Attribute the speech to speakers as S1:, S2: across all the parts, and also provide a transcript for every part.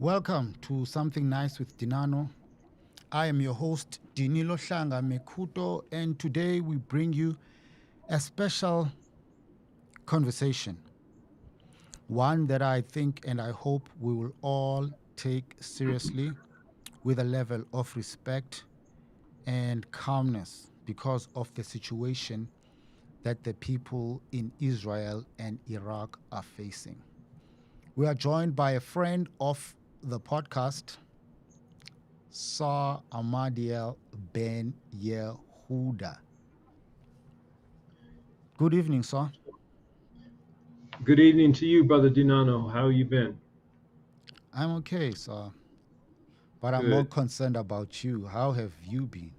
S1: Welcome to Something Nice with Dinano. I am your host, Dinilo Shanga Mekuto, and today we bring you a special conversation. One that I think and I hope we will all take seriously with a level of respect and calmness because of the situation that the people in Israel and Iraq are facing. We are joined by a friend of the podcast, Sar Ahmadiel Ben Yehuda. Good evening, sir.
S2: Good evening to you, Brother Dinano. How you been?
S1: I'm okay, sir, but I'm more
S2: Good.
S1: concerned about you. How have you been?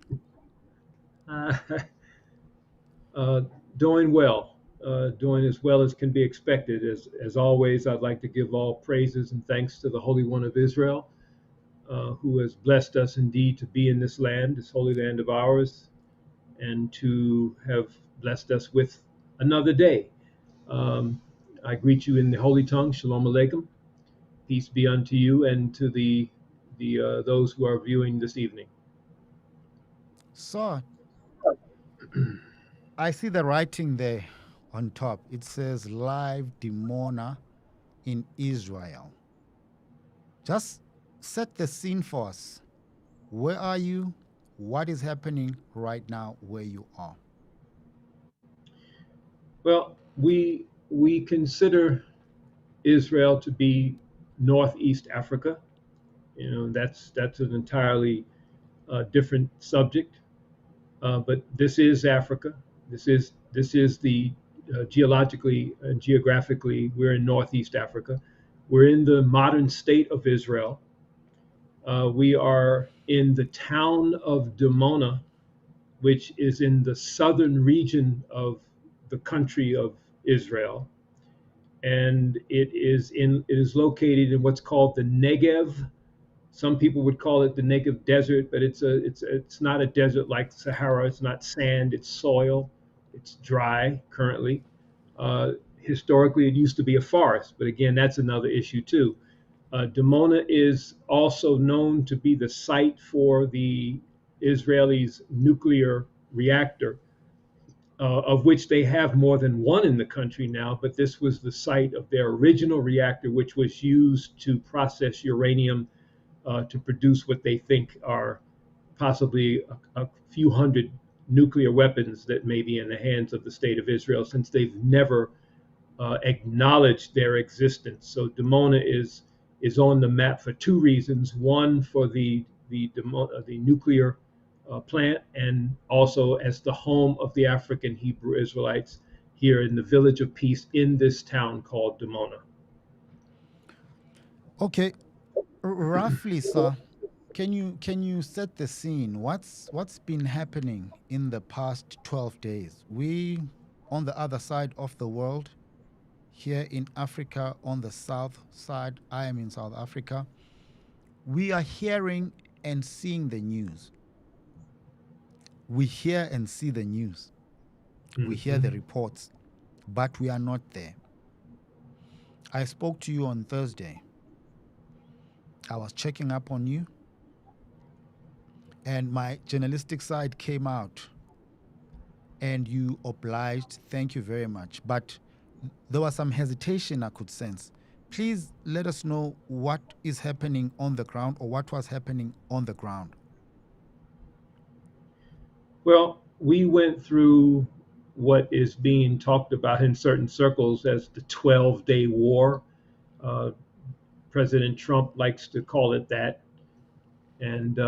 S2: Uh, uh, doing well. Doing as well as can be expected. As always, I'd like to give all praises and thanks to the Holy One of Israel, who has blessed us indeed to be in this land, this holy land of ours, and to have blessed us with another day. Um, I greet you in the holy tongue. Shalom Aleichem. Peace be unto you and to the those who are viewing this evening.
S1: Sir, I see the writing there on top. It says live Dimona in Israel. Just set the scene for us. Where are you? What is happening right now where you are?
S2: Well, we consider Israel to be Northeast Africa. That's an entirely different subject. But this is Africa. This is the geologically and geographically we're in Northeast Africa. We're in the modern state of Israel. We are in the town of Dimona, which is in the southern region of the country of Israel, and it is located in what's called the Negev. Some people would call it the Negev Desert, but it's not a desert like Sahara. It's not sand. It's soil. It's dry currently. Historically, it used to be a forest, but again, that's another issue too. Dimona is also known to be the site for the Israelis' nuclear reactor, of which they have more than one in the country now, but this was the site of their original reactor, which was used to process uranium to produce what they think are possibly a few hundred nuclear weapons that may be in the hands of the state of Israel, since they've never acknowledged their existence. So Dimona is on the map for two reasons: one, for the nuclear plant, and also as the home of the African Hebrew Israelites here in the Village of Peace in this town called Dimona.
S1: Okay, roughly, sir, can you set the scene? What's been happening in the past 12 days? We on the other side of the world, here in Africa on the south side, I am in South Africa. We are hearing and seeing the news. We hear and see the news. We hear the
S2: Mhm.
S1: reports, but we are not there. I spoke to you on Thursday. I was checking up on you, and my journalistic side came out, and you obliged. Thank you very much. But there was some hesitation I could sense. Please let us know what is happening on the ground or what was happening on the ground.
S2: Well, we went through what is being talked about in certain circles as the 12-day war. Uh, President Trump likes to call it that. And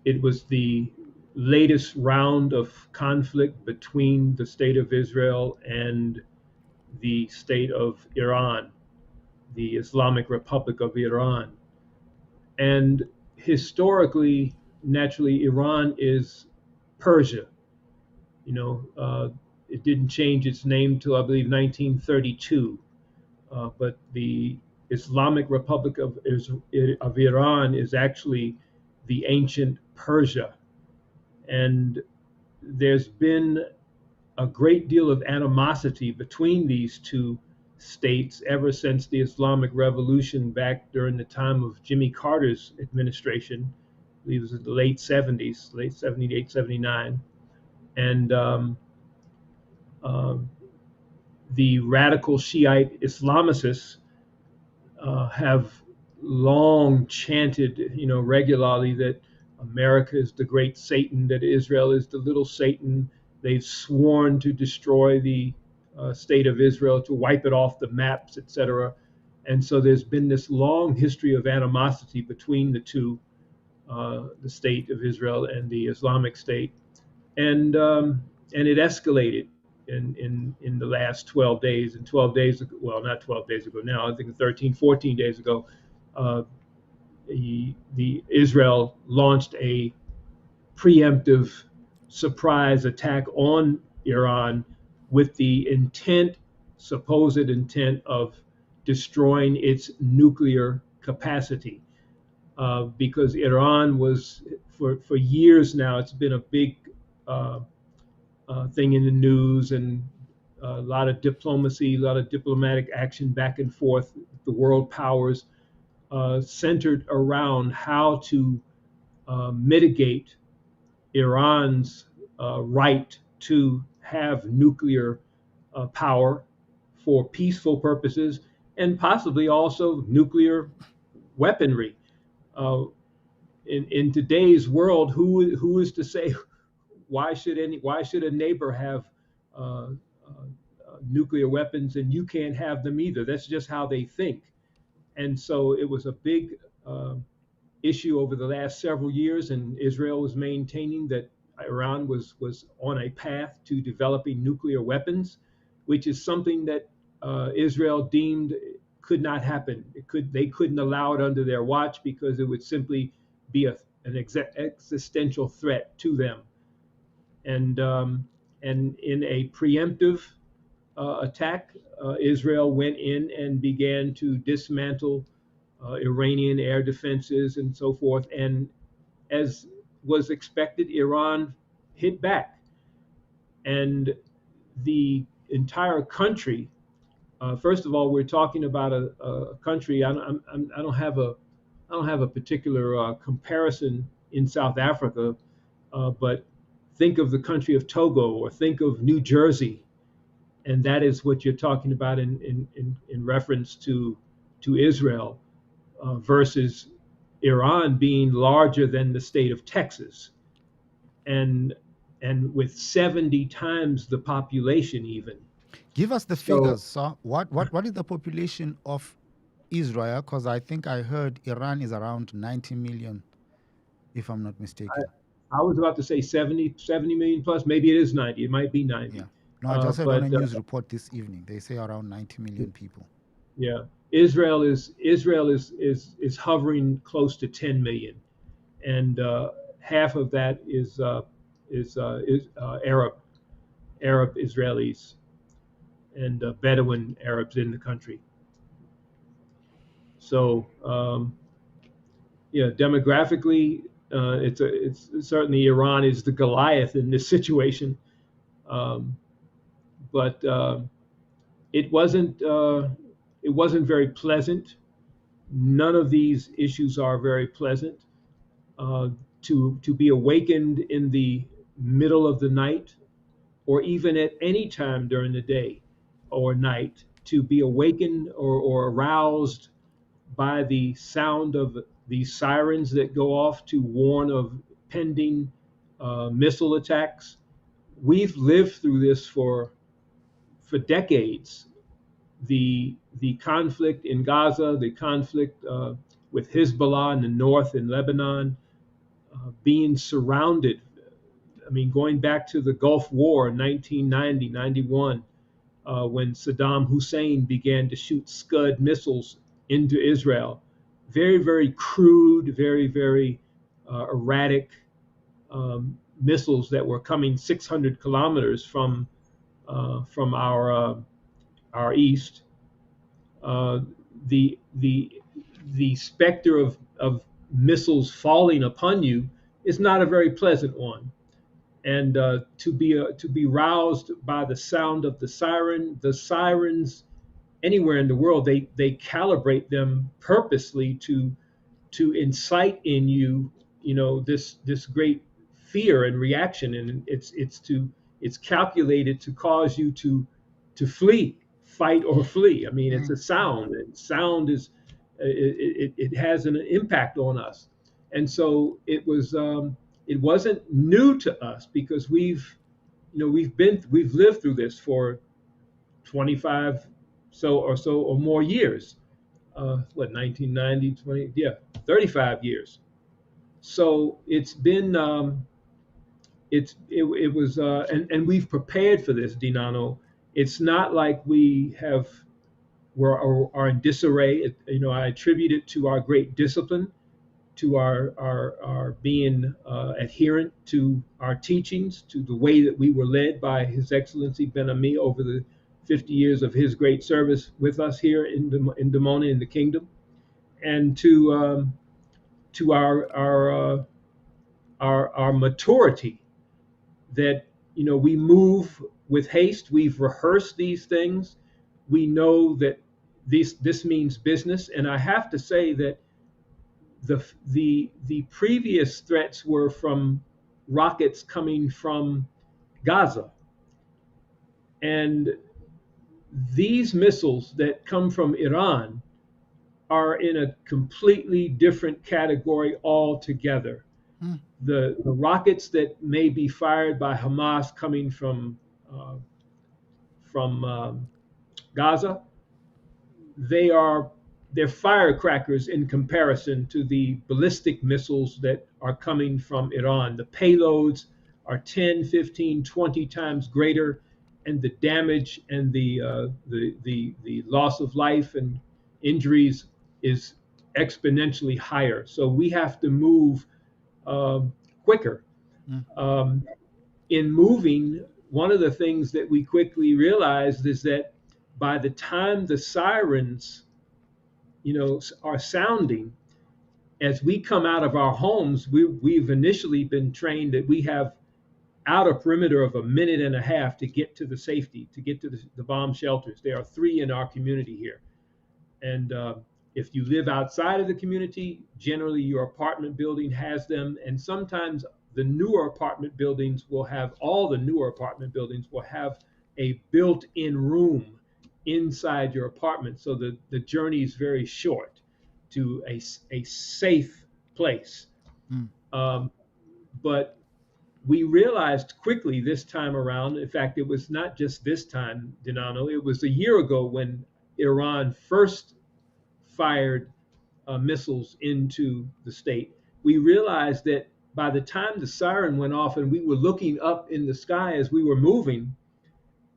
S2: it was the latest round of conflict between the state of Israel and the state of Iran, the Islamic Republic of Iran. And historically, naturally, Iran is Persia. You know, it didn't change its name till I believe 1932. But the Islamic Republic of Iran is actually the ancient Persia. And there's been a great deal of animosity between these two states ever since the Islamic Revolution back during the time of Jimmy Carter's administration. I believe it was in the late 70s, late 78, 79. And um, the radical Shiite Islamicists have long chanted, regularly that America is the great Satan, that Israel is the little Satan. They've sworn to destroy the state of Israel, to wipe it off the maps, etc. And so there's been this long history of animosity between the two, the state of Israel and the Islamic State, and it escalated in the last 12 days. And 12 days ago, well, not 12 days ago now, I think 13, 14 days ago, uh, the Israel launched a preemptive surprise attack on Iran with the intent, supposed intent, of destroying its nuclear capacity. Because Iran was, for years now, it's been a big uh, thing in the news, and a lot of diplomacy, a lot of diplomatic action back and forth, the world powers, centered around how to mitigate Iran's right to have nuclear power for peaceful purposes, and possibly also nuclear weaponry. Uh, in today's world, who is to say why should a neighbor have nuclear weapons and you can't have them either? That's just how they think. And so it was a big issue over the last several years, and Israel was maintaining that Iran was on a path to developing nuclear weapons, which is something that Israel deemed could not happen. They couldn't allow it under their watch because it would simply be an existential threat to them. And and in a preemptive attack, Israel went in and began to dismantle Iranian air defenses and so forth. And as was expected, Iran hit back, and the entire country. First of all, we're talking about a country. I don't have a I don't have a particular comparison in South Africa, but think of the country of Togo or think of New Jersey, and that is what you're talking about in reference to Israel, versus Iran being larger than the state of Texas, and with 70 times the population even.
S1: Give us the
S2: So
S1: figures, sir. What is the population of Israel? Because I think I heard Iran is around 90 million, if I'm not
S2: I,
S1: mistaken.
S2: I was about to say 70 million plus. Maybe it is 90. It might be 90.
S1: Yeah. No, I just heard on
S2: But
S1: a news report this evening. They say around 90 million people.
S2: yeah, Israel is hovering close to 10 million, and half of that is Arab Israelis and Bedouin Arabs in the country. So yeah, demographically, it's certainly Iran is the Goliath in this situation, um, but it wasn't uh, it wasn't very pleasant. None of these issues are very pleasant. Uh, to be awakened in the middle of the night, or even at any time during the day or night, to be awakened or aroused by the sound of the sirens that go off to warn of pending missile attacks. We've lived through this for decades. The conflict in Gaza, the conflict with Hezbollah in the north in Lebanon, being surrounded. I mean, going back to the Gulf War in 1990, 91, when Saddam Hussein began to shoot Scud missiles into Israel. Very, very crude, very, very erratic missiles that were coming 600 kilometers from our east. Uh, the the specter of missiles falling upon you is not a very pleasant one. And to be roused by the sound of the sirens anywhere in the world, they calibrate them purposely to incite in you, this great fear and reaction, and it's calculated to cause you to flee, fight or flee. I mean, it's a sound, and sound is it has an impact on us, and so it wasn't new to us because we've lived through this for 25 or more years. 1990, 20, yeah, 35 years. So it's been, it was, and we've prepared for this, Dinano. It's not like are in disarray. I attribute it to our great discipline, to our being adherent to our teachings, to the way that we were led by His Excellency Ben Ami over the 50 years of his great service with us here in Dimona, in the kingdom, and to our maturity, that we move with haste. We've rehearsed these things. We know that this means business, and I have to say that the previous threats were from rockets coming from Gaza, and these missiles that come from Iran are in a completely different category altogether.
S1: Mm.
S2: The rockets that may be fired by Hamas coming from Gaza, they are they're firecrackers in comparison to the ballistic missiles that are coming from Iran. The payloads are 10, 15, 20 times greater, and the damage and the loss of life and injuries is exponentially higher. So we have to move quicker.
S1: Mm.
S2: In moving, one of the things that we quickly realized is that by the time the sirens, are sounding, as we come out of our homes, we've initially been trained that we have outer perimeter of a minute and a half to get to the safety, to get to the bomb shelters. There are 3 in our community here. And if you live outside of the community, generally your apartment building has them. And sometimes the newer apartment buildings will have, all the newer apartment buildings will have a built-in room inside your apartment. So the journey is very short to a safe place.
S1: Mm.
S2: But we realized quickly this time around, in fact, it was not just this time, Dinano, it was a year ago when Iran first fired missiles into the state. We realized that by the time the siren went off and we were looking up in the sky as we were moving,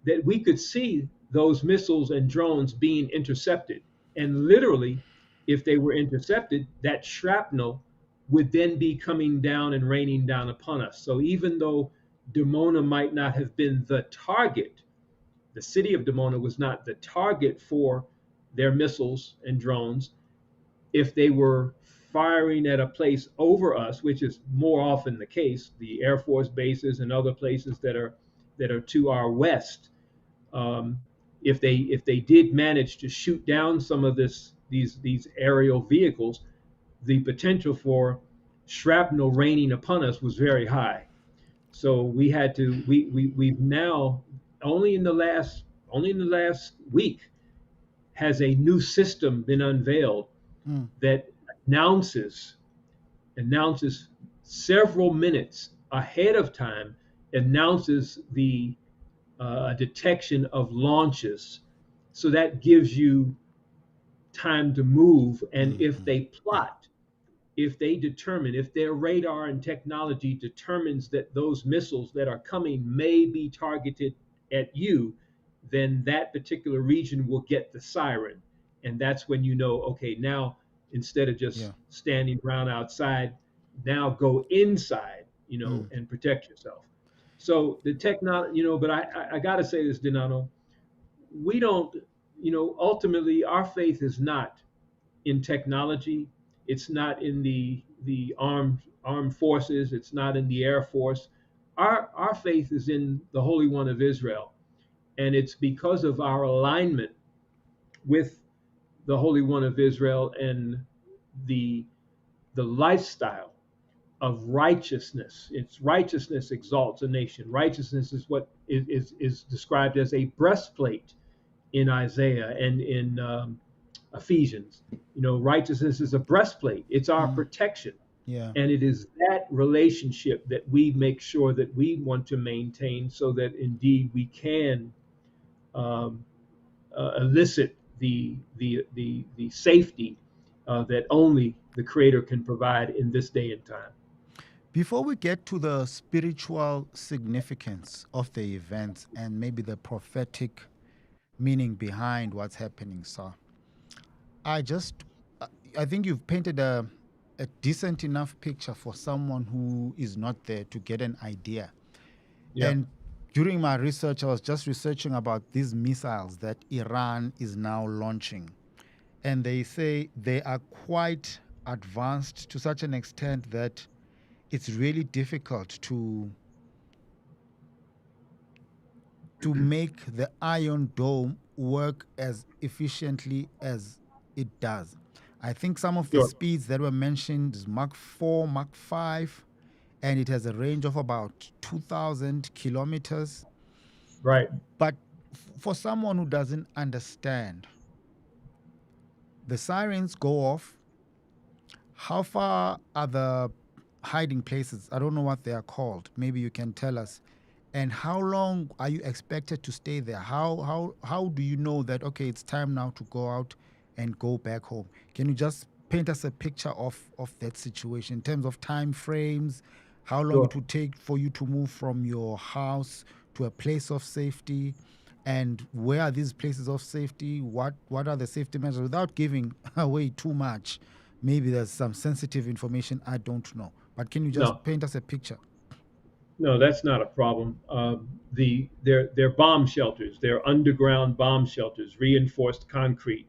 S2: that we could see those missiles and drones being intercepted. And literally, if they were intercepted, that shrapnel would then be coming down and raining down upon us. So even though Dimona might not have been the target, the city of Dimona was not the target for their missiles and drones, if they were firing at a place over us, which is more often the case, the Air Force bases and other places that are to our west, if they did manage to shoot down some of these aerial vehicles, the potential for shrapnel raining upon us was very high. So we had to we've now, only in the last week has a new system been unveiled
S1: Mm.
S2: that announces several minutes ahead of time, announces the detection of launches. So that gives you time to move. And
S1: Mm.
S2: if they plot, if they determine, if their radar and technology determines that those missiles that are coming may be targeted at you, then that particular region will get the siren. And that's when okay, now instead of just
S1: Yeah.
S2: standing around outside, now go inside,
S1: Mm.
S2: and protect yourself. So the technology, but I got to say this, Dinano, we don't, ultimately our faith is not in technology. It's not in the armed forces. It's not in the Air Force. Our faith is in the Holy One of Israel, and it's because of our alignment with the Holy One of Israel and the the lifestyle of righteousness. It's righteousness exalts a nation. Righteousness is what is described as a breastplate in Isaiah and in Ephesians. You know, righteousness is a breastplate. It's our
S1: Mm,
S2: protection.
S1: yeah.
S2: And it is that relationship that we make sure that we want to maintain so that indeed we can um, elicit the safety that only the Creator can provide in this day and time.
S1: Before we get to the spiritual significance of the events and maybe the prophetic meaning behind what's happening, sir, I just, uh, I think you've painted a decent enough picture for someone who is not there to get an idea.
S2: Yeah,
S1: And during my research, I was just researching about these missiles that Iran is now launching. And they say they are quite advanced to such an extent that it's really difficult to make the Iron Dome work as efficiently as it does. I think some of the
S2: sure.
S1: speeds that were mentioned is Mach 4, Mach 5, and it has a range of about 2,000 kilometers.
S2: Right.
S1: But for someone who doesn't understand, the sirens go off. How far are the hiding places? I don't know what they are called. Maybe you can tell us. And how long are you expected to stay there? How do you know that okay, it's time now to go out and go back home? Can you just paint us a picture of that situation in terms of time frames, how long it
S2: Sure.
S1: would take for you to move from your house to a place of safety, and where are these places of safety? What are the safety measures without giving away too much? Maybe there's some sensitive information I don't know. But can you just
S2: No,
S1: paint us a picture?
S2: no, that's not a problem. They're bomb shelters. They're underground bomb shelters, reinforced concrete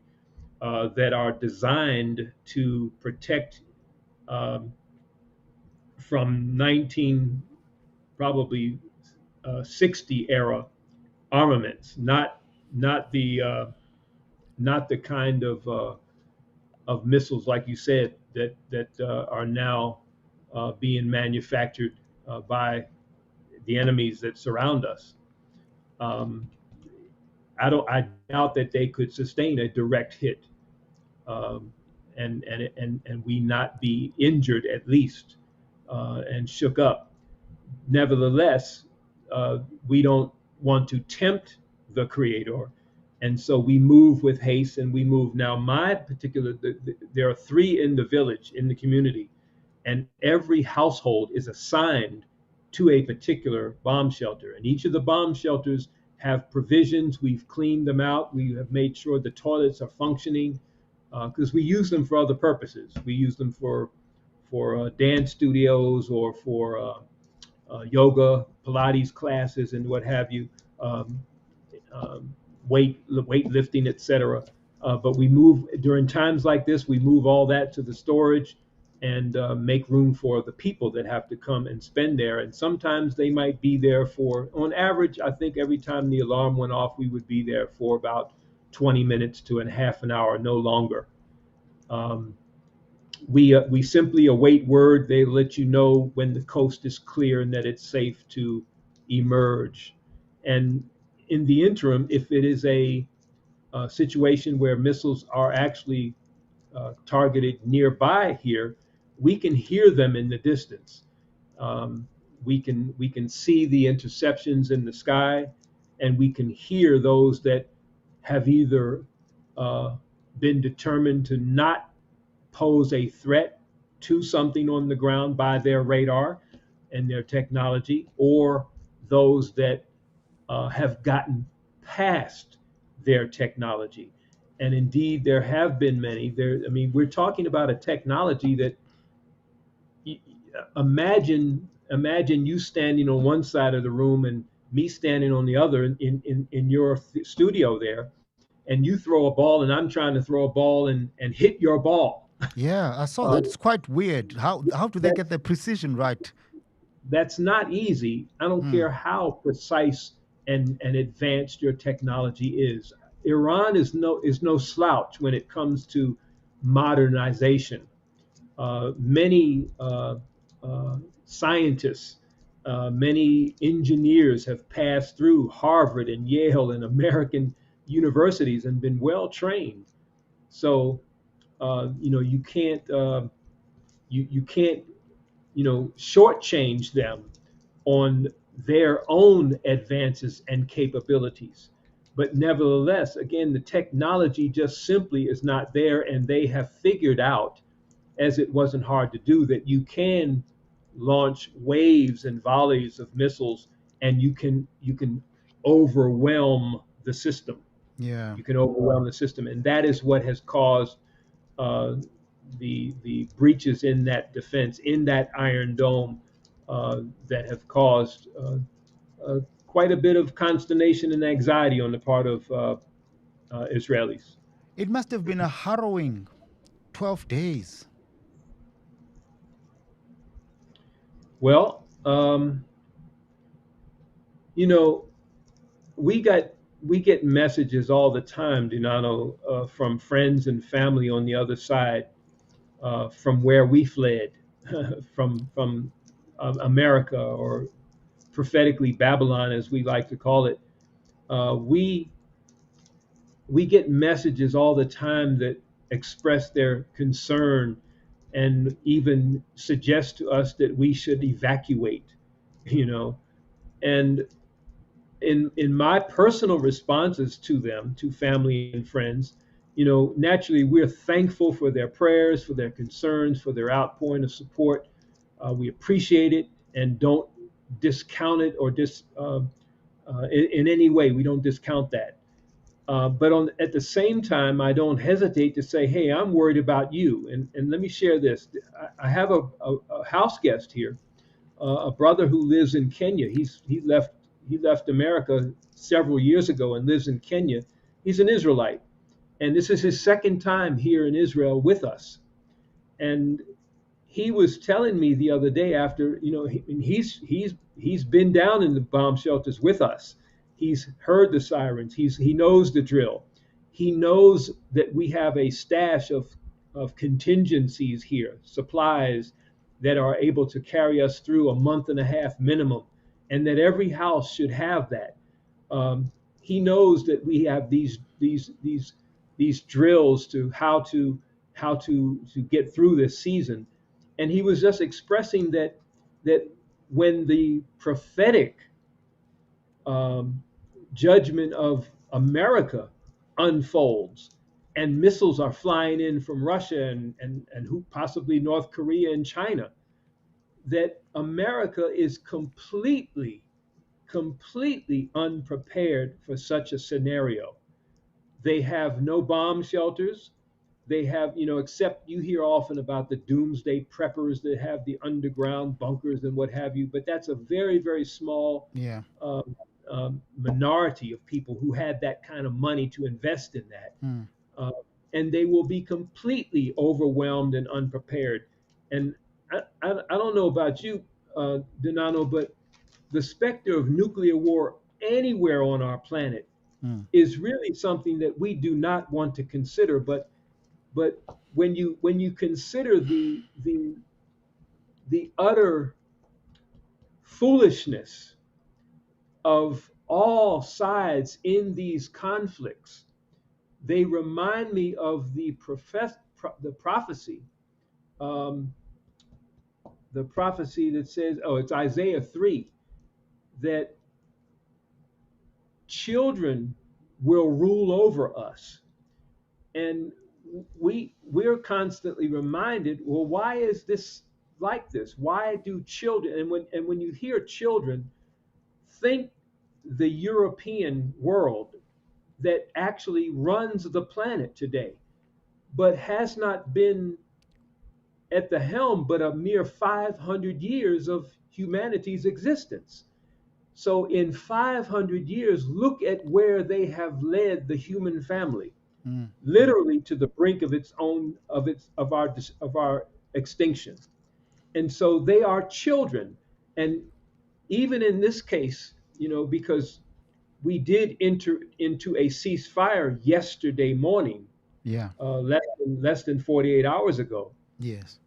S2: that are designed to protect um, from 19 probably 60 era armaments, not not the kind of missiles like you said that are now being manufactured by the enemies that surround us. Um, I doubt that they could sustain a direct hit, um, and we not be injured at least and shook up. Nevertheless, we don't want to tempt the Creator, and so we move with haste and we move. Now, my particular, there are three in the village, in the community, and every household is assigned to a particular bomb shelter. And each of the bomb shelters have provisions. We've cleaned them out. We have made sure the toilets are functioning because we use them for other purposes. We use them for dance studios or for yoga, Pilates classes, and what have you, um, weightlifting, etc. But we move during times like this. We move all that to the storage and make room for the people that have to come and spend there. And sometimes they might be there for, on average, I think every time the alarm went off, we would be there for about 20 minutes to a half an hour, no longer. Um, we simply await word. They let you know when the coast is clear and that it's safe to emerge. And in the interim, if it is a situation where missiles are actually targeted nearby here, we can hear them in the distance. Um, we can see the interceptions in the sky, and we can hear those that have either uh, been determined to not pose a threat to something on the ground by their radar and their technology, or those that have gotten past their technology. And indeed, there have been many. There, I mean, we're talking about a technology that imagine you standing on one side of the room and me standing on the other in your studio there, and you throw a ball and I'm trying to throw a ball and hit your ball.
S1: Yeah, I saw
S2: Uh,
S1: that. It's quite weird. How do they
S2: that
S1: get the precision right?
S2: that's not easy. I don't
S1: Hmm.
S2: care how precise and advanced your technology is. Iran is no slouch when it comes to modernization. Many scientists, many engineers have passed through Harvard and Yale and American universities and been well trained. So you can't you can't shortchange them on their own advances and capabilities. But nevertheless, again, the technology just simply is not there, and they have figured out, as it wasn't hard to do, that you can launch waves and volleys of missiles, and you can overwhelm the system.
S1: Yeah.
S2: You can overwhelm the system, and that is what has caused uh, the breaches in that defense, in that Iron Dome, that have caused quite a bit of consternation and anxiety on the part of Israelis.
S1: It must have been a harrowing 12 days.
S2: Well, you know, we got we get messages all the time, Dinano, from friends and family on the other side, from where we fled, from America, or prophetically Babylon, as we like to call it. We get messages all the time that express their concern and even suggest to us that we should evacuate. You know, and in my personal responses to them, to family and friends, naturally we're thankful for their prayers, for their concerns, for their outpouring of support. We appreciate it and don't discount it, or in any way. We don't discount that. But at the same time, I don't hesitate to say, "Hey, I'm worried about you." And let me share this. I have a house guest here, a brother who lives in Kenya. He left America several years ago and lives in Kenya. He's an Israelite, and this is his second time here in Israel with us. And he was telling me the other day, after he's been down in the bomb shelters with us. He's heard the sirens. He knows the drill. He knows that we have a stash of contingencies here, supplies that are able to carry us through a month and a half minimum, and that every house should have that. He knows that we have these drills to how to get through this season. And he was just expressing that when the prophetic um, judgment of America unfolds, and missiles are flying in from Russia and who possibly North Korea and China, that America is completely unprepared for such a scenario. They have no bomb shelters. They have, except you hear often about the doomsday preppers that have the underground bunkers and what have you, but that's a very, very small
S1: Yeah.
S2: uh, minority of people who had that kind of money to invest in that.
S1: Mm.
S2: Uh, and they will be completely overwhelmed and unprepared. And I don't know about you, Dinano, but the specter of nuclear war anywhere on our planet
S1: Mm.
S2: is really something that we do not want to consider. But when you consider the utter foolishness of all sides in these conflicts, they remind me of the prophecy, um, the prophecy that says, oh, it's Isaiah 3, that children will rule over us. And we're constantly reminded, well, why is this like this? Why do children, and when you hear children, think the European world that actually runs the planet today, but has not been at the helm but a mere 500 years of humanity's existence. So in 500 years, look at where they have led the human family,
S1: Mm. Mm.
S2: literally to the brink of its own of our extinction. And so they are children. And even in this case, because we did enter into a ceasefire yesterday morning,
S1: Yeah.
S2: less than 48 hours ago,
S1: Yes.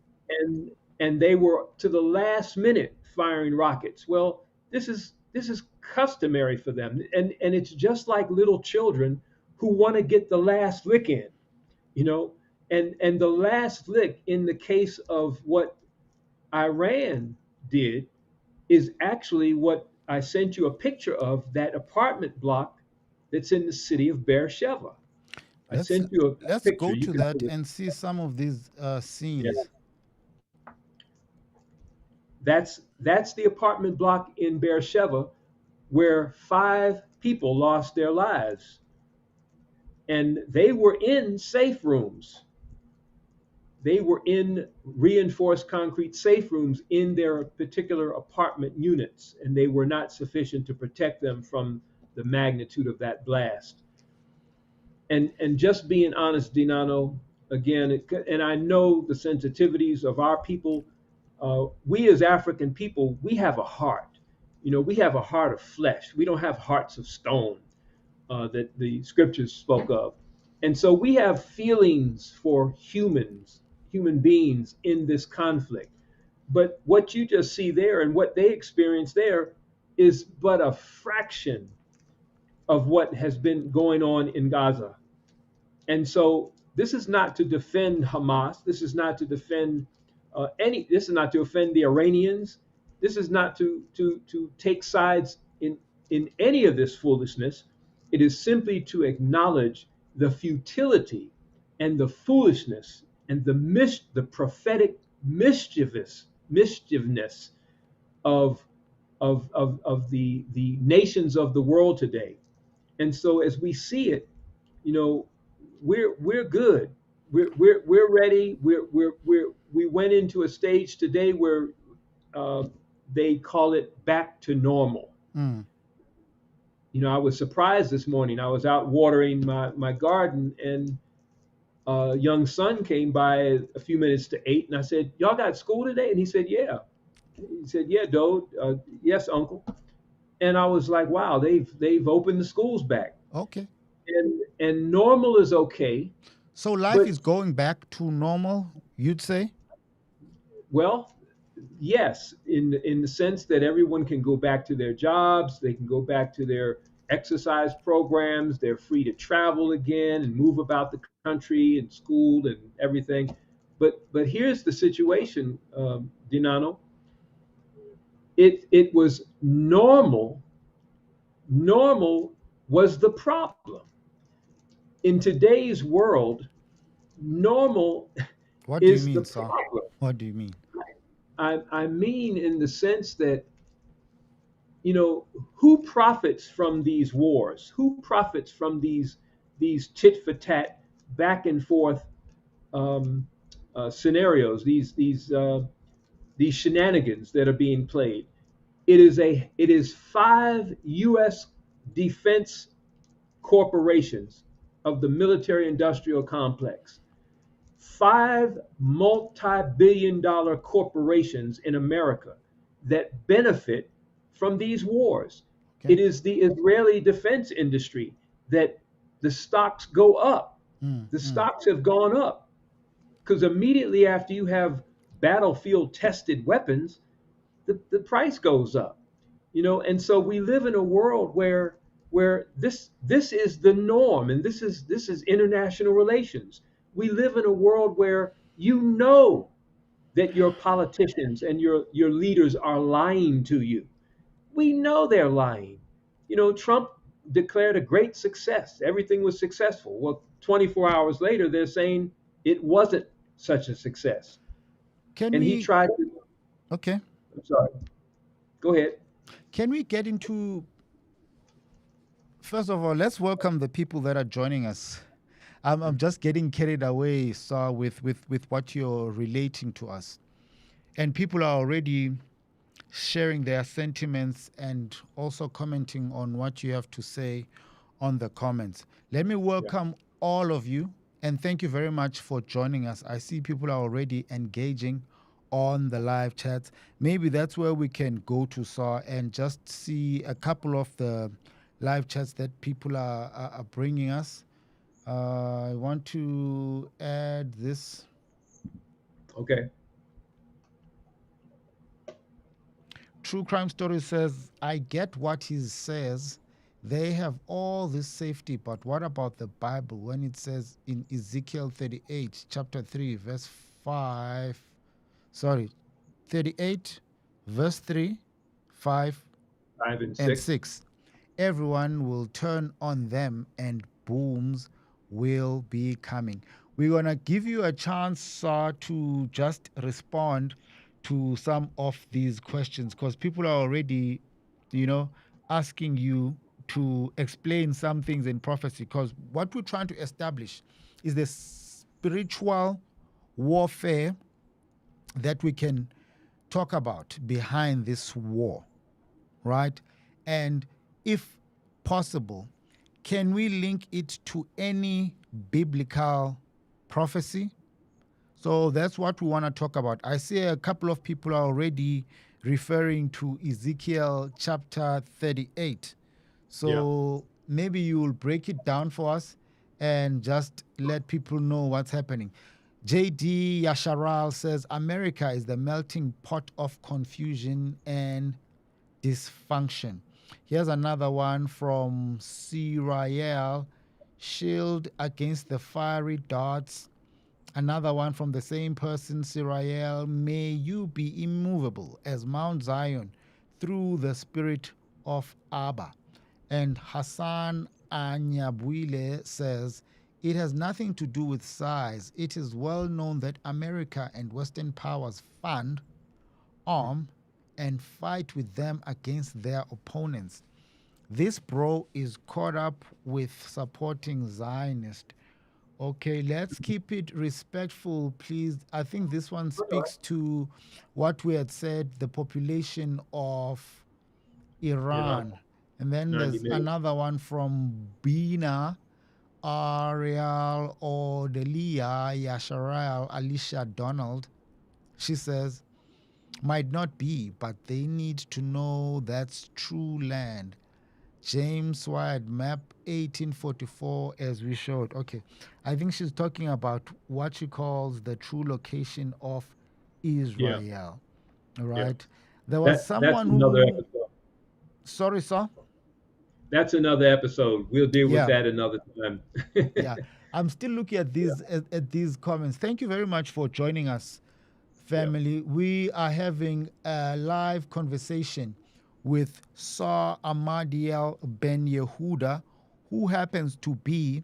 S2: and they were to the last minute firing rockets. Well, this is customary for them, and it's just like little children who want to get the last lick in, you know, and the last lick in the case of what Iran did is actually what I sent you a picture of, that apartment block that's in the city of Beersheba. I
S1: Let's
S2: sent you a
S1: let's
S2: picture.
S1: go
S2: You
S1: to
S2: can
S1: that
S2: put it.
S1: and see some of these
S2: Yeah.
S1: scenes.
S2: That's the apartment block in Beersheba where 5 people lost their lives, and they were in safe rooms. They were in reinforced concrete safe rooms in their particular apartment units, and they were not sufficient to protect them from the magnitude of that blast. And just being honest, Dinano, again, and I know the sensitivities of our people. We as African people, we have a heart. We have a heart of flesh. We don't have hearts of stone that the scriptures spoke of. And so we have feelings for human beings in this conflict. But what you just see there and what they experience there is but a fraction of what has been going on in Gaza. And so this is not to defend Hamas. This is not to defend any. This is not to offend the Iranians. This is not to take sides in any of this foolishness. It is simply to acknowledge the futility and the foolishness and the prophetic mischievousness of the nations of the world today. And so as we see it, you know, we're good. We're ready. We went into a stage today where uh, they call it back to normal.
S1: Mm.
S2: I was surprised this morning. I was out watering my garden, and a young son came by a few minutes to 8, and I said, "Y'all got school today?" And he said, "Yeah." He said, "Yeah, Dode. Yes, Uncle." And I was like, "Wow, they've opened the schools back."
S1: Okay.
S2: And normal is okay,
S1: So life
S2: but
S1: is going back to normal, you'd say?
S2: well, yes, in the sense that everyone can go back to their jobs, they can go back to their exercise programs, they're free to travel again and move about the country and school and everything. But here's the situation, Dinano. It was normal. Normal was the problem. In today's world, normal
S1: What do you
S2: is the
S1: mean, sir?
S2: problem.
S1: What do you mean?
S2: I mean in the sense that, you know, who profits from these wars? Who profits from these tit for tat, back and forth scenarios? These shenanigans that are being played. It is 5 U.S. defense corporations of the military-industrial complex, 5 multi-billion-dollar corporations in America that benefit from these wars.
S1: Okay.
S2: It is the Israeli defense industry that the stocks go up.
S1: Mm,
S2: The
S1: mm.
S2: stocks have gone up because immediately after you have battlefield tested weapons, the price goes up. And so we live in a world where this is the norm, and this is international relations. We live in a world where that your politicians and your leaders are lying to you. We know they're lying. Trump declared a great success. Everything was successful. Well, 24 hours later, they're saying it wasn't such a success.
S1: Can
S2: And he
S1: we
S2: tried to,
S1: okay.
S2: I'm sorry, go ahead.
S1: Can we get into first of all, let's welcome the people that are joining us. I'm just getting carried away, sir, with what you're relating to us. And people are already sharing their sentiments and also commenting on what you have to say on the comments. Let me
S2: Yeah.
S1: welcome all of you and thank you very much for joining us. I see people are already engaging on the live chats. Maybe that's where we can go to, Sir, and just see a couple of the live chats that people are bringing us. I want to add this.
S2: Okay.
S1: True Crime Story says, I get what he says. They have all this safety, but what about the Bible when it says in Ezekiel 38, chapter 3, verse 5? Sorry, 38, verse 3, 5,
S2: 5 and 6.
S1: and 6. Everyone will turn on them and booms will be coming. We're going to give you a chance to just respond to some of these questions because people are already, you know, asking you to explain some things in prophecy because what we're trying to establish is the spiritual warfare that we can talk about behind this war, right? And if possible, can we link it to any biblical prophecy? So that's what we want to talk about. I see a couple of people are already referring to Ezekiel chapter 38.
S2: Yeah.
S1: So maybe you will break it down for us and just let people know what's happening. JD Yasharal says America is the melting pot of confusion and dysfunction. Here's another one from Sirael, shield against the fiery darts. Another one from the same person, Sirael, may you be immovable as Mount Zion through the spirit of Abba. And Hassan Anyabuile says, it has nothing to do with size. It is well known that America and Western powers fund, arm, and fight with them against their opponents. This bro is caught up with supporting Zionist. Okay, let's keep it respectful, please. I think this one speaks to what we had said, the population of
S2: Iraq,
S1: Iran. And then
S2: 90
S1: there's
S2: million.
S1: another one from Bina, Ariel Odelia Yasharal Alicia Donald. She says, might not be, but they need to know that's true land. James Wyatt, map 1844, as we showed. Okay. I think she's talking about what she calls the true location of
S2: Yeah.
S1: Israel. All
S2: Yeah.
S1: right. There was
S2: That's
S1: someone
S2: another
S1: who,
S2: episode.
S1: sorry, sir.
S2: That's another episode. We'll deal with
S1: Yeah.
S2: that another time.
S1: Yeah. I'm still looking at
S2: Yeah.
S1: these comments. Thank you very much for joining us,
S2: Yeah.
S1: family. We are having a live conversation with Sar Ahmadiel Ben Yehuda, who happens to be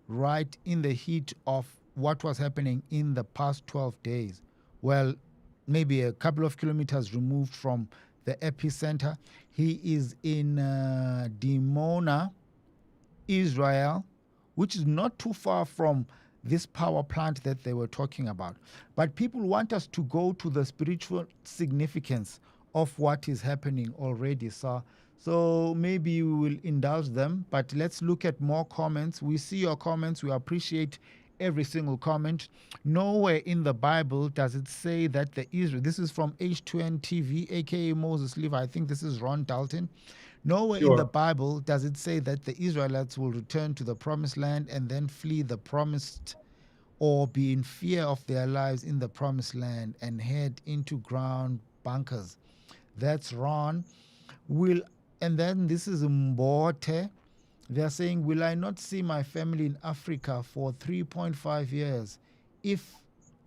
S1: right in the heat of what was happening in the past 12 days. Well, maybe a couple of kilometers removed from the epicenter. He is in Dimona, Israel, which is not too far from this power plant that they were talking about. But people want us to go to the spiritual significance of what is happening already, sir. So maybe we will indulge them, but let's look at more comments. We see your comments. We appreciate every single comment. Nowhere in the Bible does it say that the Israel, this is from H2N TV, aka Moses Levi. I think this is Ron Dalton. Nowhere in the
S2: Sure.
S1: Bible does it say that the Israelites will return to the promised land and then flee the promised or be in fear of their lives in the promised land and head into ground bunkers. That's Ron. Will and then this is Mbote. They're saying, will I not see my family in Africa for 3.5 years if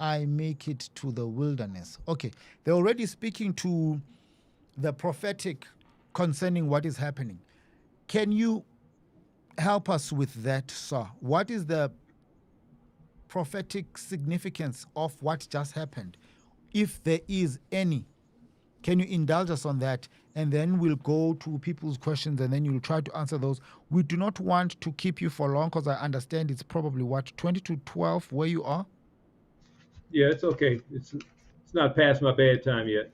S1: I make it to the wilderness? Okay, they're already speaking to the prophetic concerning what is happening. Can you help us with that, sir? What is the prophetic significance of what just happened? If there is any, can you indulge us on that? And then we'll go to people's questions and then you'll try to answer those. We do not want to keep you for long because I understand it's probably what, 20 to 12 where you are?
S2: Yeah, it's okay. It's not past my bedtime yet.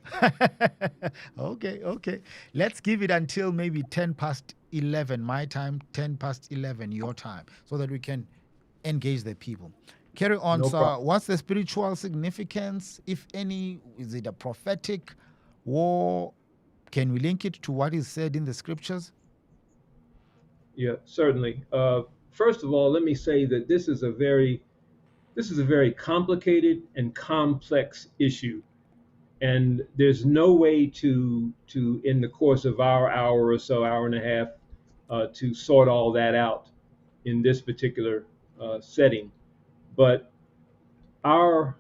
S1: Okay, okay. Let's give it until maybe 10 past 11 my time, 10 past 11 your time, so that we can engage the people. Carry on,
S2: No
S1: sir.
S2: problem.
S1: What's the spiritual significance, if any? Is it a prophetic war? Can we link it to what is said in the scriptures?
S2: Yeah, certainly. First of all, let me say that this is a very complicated and complex issue, and there's no way to in the course of our hour or so, hour and a half, to sort all that out in this particular setting. But our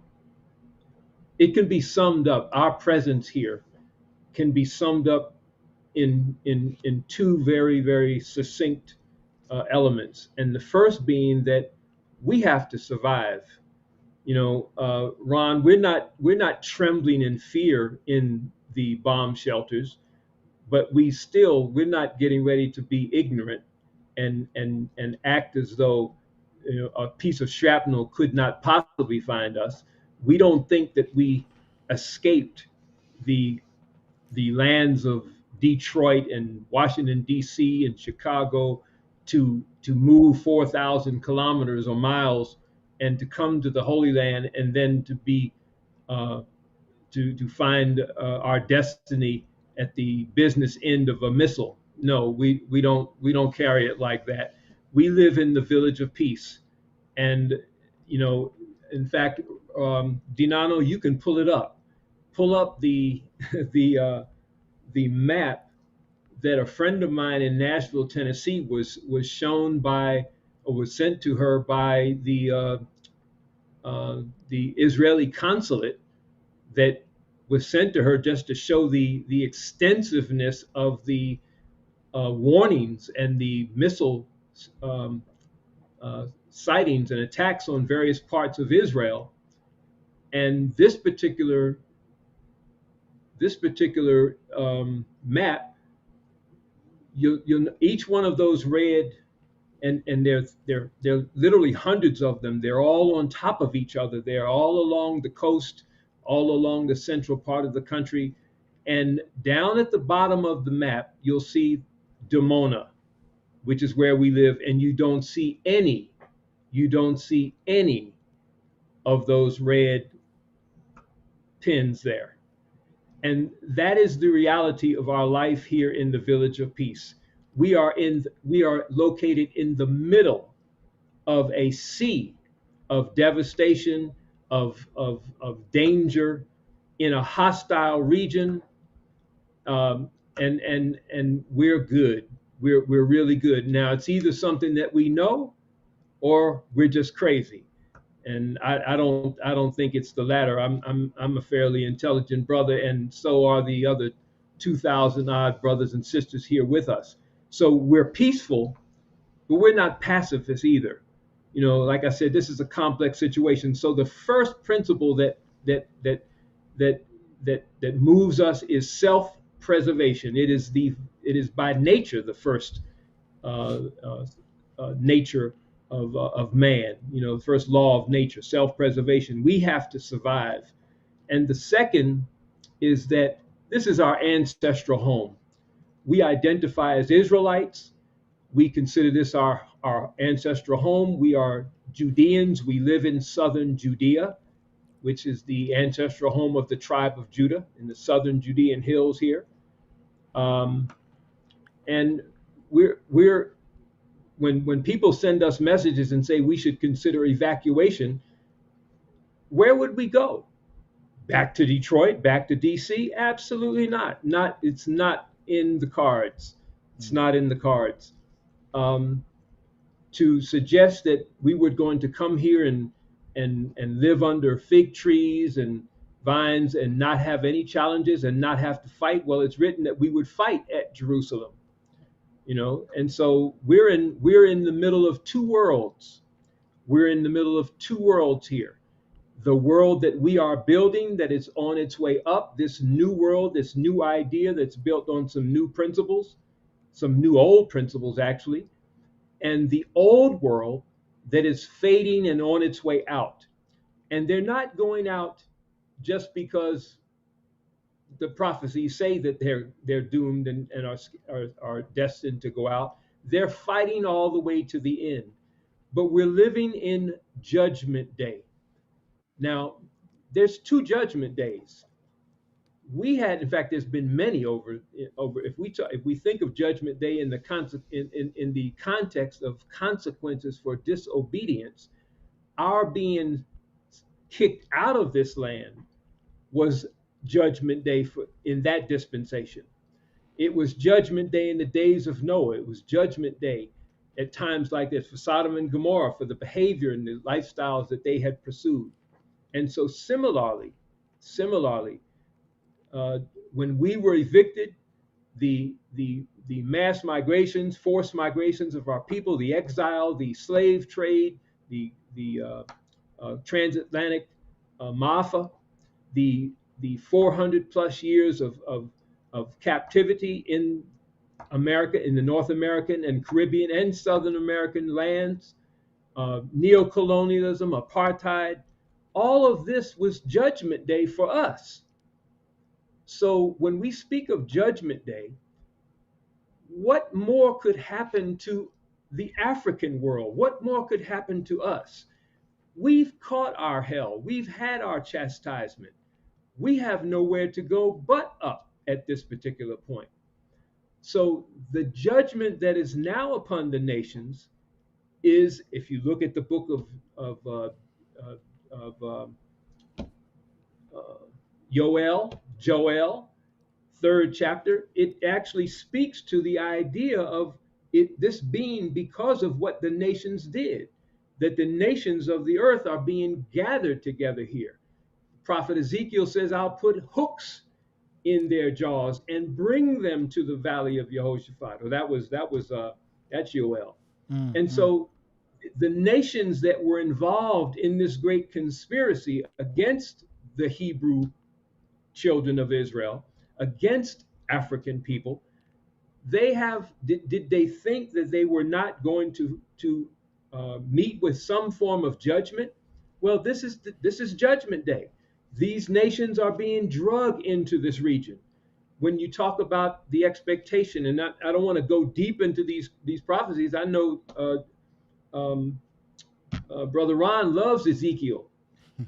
S2: it can be summed up. Our presence here can be summed up in two very succinct elements, and the first being that we have to survive. Ron, we're not trembling in fear in the bomb shelters, but we're not getting ready to be ignorant and act as though a piece of shrapnel could not possibly find us. We don't think that we escaped the the lands of Detroit and Washington D.C. and Chicago to move 4,000 kilometers or miles and to come to the Holy Land and then to be uh, to find our destiny at the business end of a missile. No, we don't carry it like that. We live in the village of peace, and you know, in fact, Dinano, you can pull it up. Pull up the the the map that a friend of mine in Nashville, Tennessee, was shown by or was sent to her by the Israeli consulate, that was sent to her just to show the extensiveness of the warnings and the missile um, sightings and attacks on various parts of Israel. And this particular map, each one of those red, and there literally hundreds of them. They're all on top of each other. They're all along the coast, all along the central part of the country, and down at the bottom of the map, you'll see Dimona, which is where we live, and you don't see any of those red pins there. And that is the reality of our life here in the Village of Peace. We are located in the middle of a sea of devastation, of danger, in a hostile region, and we're good. We're really good. Now it's either something that we know or we're just crazy. And I don't think it's the latter. I'm a fairly intelligent brother, and so are the other 2,000 odd brothers and sisters here with us. So we're peaceful, but we're not pacifists either. Like I said, this is a complex situation. So the first principle that moves us is self-preservation. It is by nature the first uh, uh, nature of man. The first law of nature, self-preservation. We have to survive. And the second is that this is our ancestral home. We identify as Israelites. We consider this our ancestral home. We are Judeans. We live in southern Judea, which is the ancestral home of the tribe of Judah in the southern Judean hills here. Um, and we're when people send us messages and say we should consider evacuation, where would we go? Back to Detroit? Back to DC? Absolutely not. It's not in the cards. It's not in the cards. Um, to suggest that we were going to come here and live under fig trees and vines and not have any challenges and not have to fight. Well, it's written that we would fight at Jerusalem, and so we're in the middle of two worlds. We're in the middle of two worlds here. The world that we are building, that is on its way up, this new world, this new idea that's built on some new principles, some new old principles actually, and the old world that is fading and on its way out. And they're not going out just because the prophecies say that they're doomed and are destined to go out. They're fighting all the way to the end. But we're living in Judgment Day. Now, there's two Judgment Days. We had, in fact, there's been many over. If we think of Judgment Day in the in the context of consequences for disobedience, our being kicked out of this land was Judgment Day for in that dispensation. It was Judgment Day in the days of Noah. It was Judgment Day at times like this for Sodom and Gomorrah, for the behavior and the lifestyles that they had pursued. And so similarly, uh, when we were evicted, the mass migrations, forced migrations of our people, the exile, the slave trade, the transatlantic maafa, the 400 plus years of captivity in America, in the North American and Caribbean and Southern American lands, neocolonialism, apartheid, all of this was Judgment Day for us. So when we speak of Judgment Day, what more could happen to the African world? What more could happen to us? We've caught our hell. We've had our chastisement. We have nowhere to go but up at this particular point. So the judgment that is now upon the nations is, if you look at the book uh, of uh, Joel, third chapter, it actually speaks to the idea of it this being because of what the nations did, that the nations of the earth are being gathered together here. Prophet Ezekiel says, I'll put hooks in their jaws and bring them to the valley of Jehoshaphat. Or that's Joel.
S1: Mm,
S2: And
S1: mm.
S2: so the nations that were involved in this great conspiracy against the Hebrew children of Israel, against African people, did they think that they were not going to meet with some form of judgment? Well, this is Judgment Day. These nations are being drugged into this region. When you talk about the expectation, and I don't want to go deep into these prophecies. I know um, Brother Ron loves Ezekiel.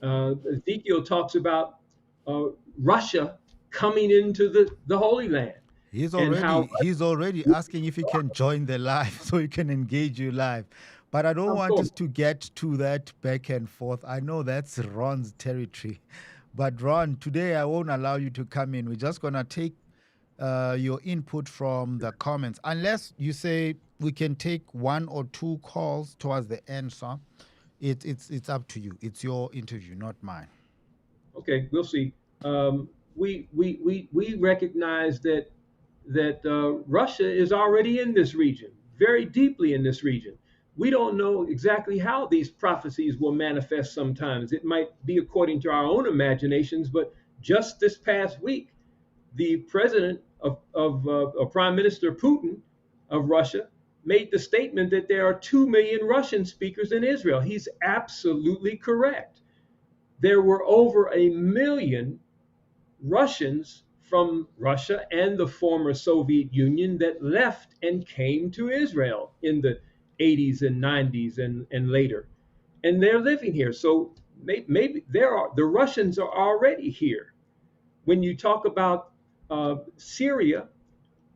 S2: Ezekiel talks about uh, Russia coming into the Holy Land, and how,
S1: He's already asking if he can join the live so he can engage you live. But I don't
S2: of
S1: want
S2: course,
S1: us to get to that back and forth. I know that's Ron's territory. But Ron, today I won't allow you to come in. We're just gonna take your input from the comments. Unless you say we can take one or two calls towards the end, sir. It's up to you. It's your interview, not mine.
S2: okay, we'll see. We recognize that Russia is already in this region, very deeply in this region. We don't know exactly how these prophecies will manifest sometimes. It might be according to our own imaginations, but just this past week, the president of Prime Minister Putin of Russia made the statement that there are 2 million Russian speakers in Israel. He's absolutely correct. There were over 1 million Russians from Russia and the former Soviet Union that left and came to Israel in the 80s and 90s and later. And they're living here. So maybe the Russians are already here. When you talk about Syria,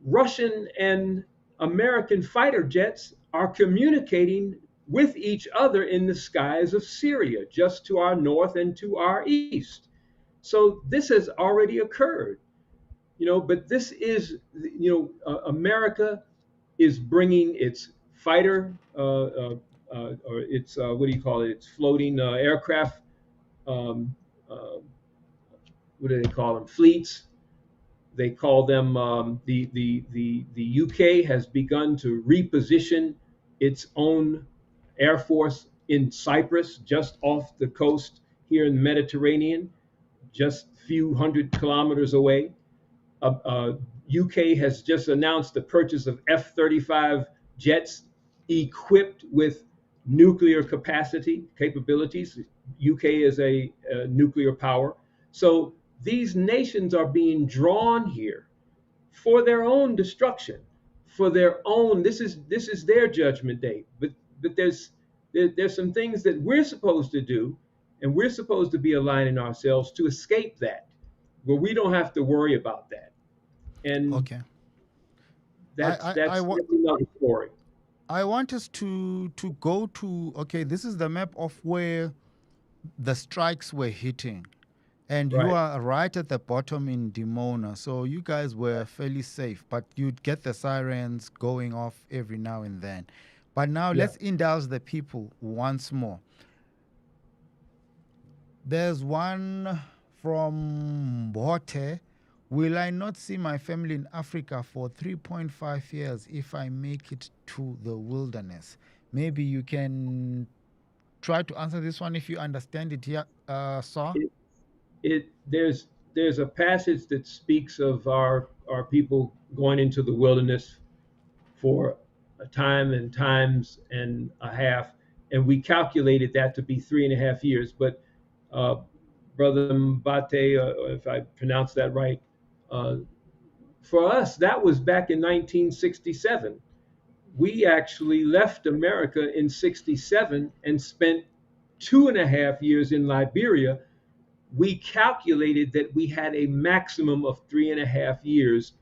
S2: Russian and American fighter jets are communicating with each other in the skies of Syria, just to our north and to our east. So this has already occurred, but this is, America is bringing its fighter, or its, what do you call it? It's floating aircraft, um, uh, what do they call them? Fleets. They call them, the UK has begun to reposition its own air force in Cyprus, just off the coast here in the Mediterranean, just a few hundred kilometers away. UK has just announced the purchase of F-35 jets equipped with nuclear capabilities. UK is a nuclear power. So these nations are being drawn here for their own destruction, for their own. This is their judgment day. But there's some things that we're supposed to do, and we're supposed to be aligning ourselves to escape that. Well, we don't have to worry about that, and
S1: Okay. I
S2: that's
S1: I I,
S2: that's
S1: wa-
S2: that's another story.
S1: I want us to go to, okay, this is the map of where the strikes were hitting. And you
S2: Right.
S1: are right at the bottom in Dimona. So you guys were fairly safe, but you'd get the sirens going off every now and then. But now
S2: Yeah.
S1: let's indulge the people once more. There's one from Bote. Will I not see my family in Africa for 3.5 years if I make it to the wilderness? Maybe you can try to answer this one if you understand it here, Saw.
S2: It, there's a passage that speaks of our people going into the wilderness for a time and times and a half, and we calculated that to be 3.5 years. But uh, Brother Mbate, if I pronounce that right, uh, for us that was back in 1967. We actually left America in 67 and spent 2.5 years in Liberia. We calculated that we had a maximum of 3.5 years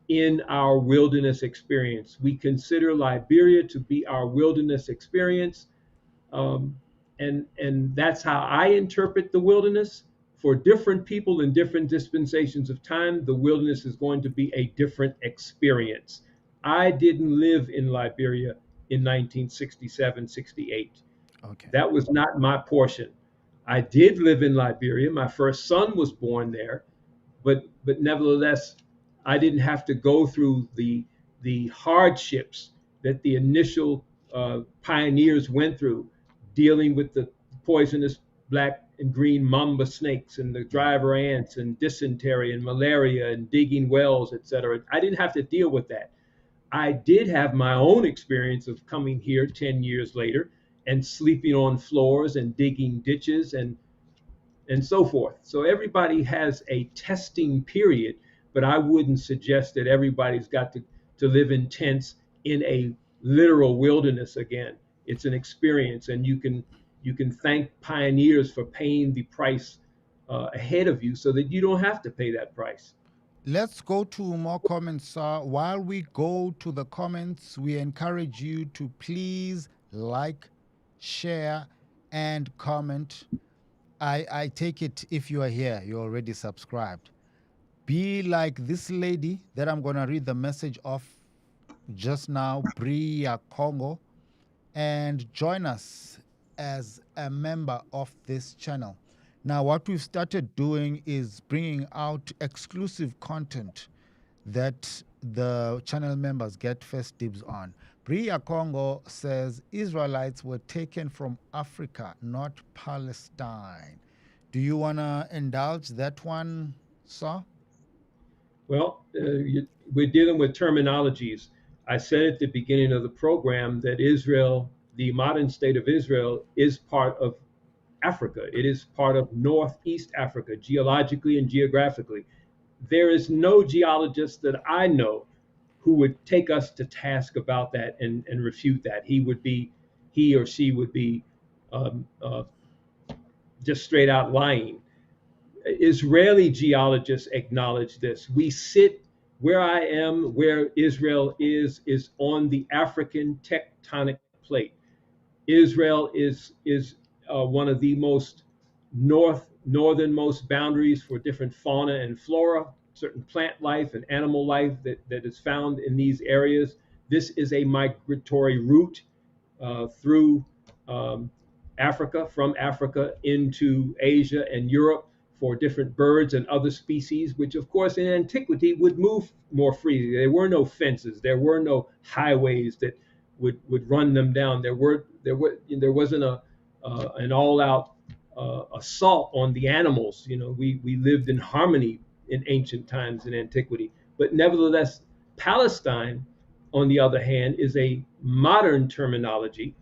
S2: in our wilderness experience. We consider Liberia to be our wilderness experience, um, and that's how I interpret the wilderness. For different people in different dispensations of time, the wilderness is going to be a different experience. I didn't live in Liberia in 1967, 68.
S1: Okay.
S2: That was not my portion. I did live in Liberia. My first son was born there, but nevertheless, I didn't have to go through the hardships that the initial pioneers went through, dealing with the poisonous black and green mamba snakes and the driver ants and dysentery and malaria and digging wells, etc. I didn't have to deal with that. I did have my own experience of coming here 10 years later and sleeping on floors and digging ditches and so forth. So everybody has a testing period, but I wouldn't suggest that everybody's got to live in tents in a literal wilderness again. It's an experience, and you can thank pioneers for paying the price ahead of you so that you don't have to pay that price.
S1: Let's go to more comments, sir. While we go to the comments, we encourage you to please like, share, and comment. I take it if you are here, you're already subscribed. Be like this lady that I'm going to read the message of just now, Bria Congo, and join us as a member of this channel. Now, what we've started doing is bringing out exclusive content that the channel members get first dibs on. Bria Congo says Israelites were taken from Africa, not Palestine. Do you want to indulge that one, sir?
S2: Well, we're dealing with terminologies. I said at the beginning of the program that Israel, the modern state of Israel, is part of Africa. It is part of Northeast Africa, geologically and geographically. There is no geologist that I know who would take us to task about that and refute that. He or she would be um, uh, just straight out lying. Israeli geologists acknowledge this. We sit where I am, where Israel is on the African tectonic plate. Israel is one of the most northernmost boundaries for different fauna and flora, certain plant life and animal life that is found in these areas. This is a migratory route through um, Africa, from Africa into Asia and Europe for different birds and other species, which of course in antiquity would move more freely. There were no fences, there were no highways that would run them down. There wasn't a an all out assault on the animals. We lived in harmony in ancient times in antiquity. But nevertheless, Palestine, on the other hand, is a modern terminology.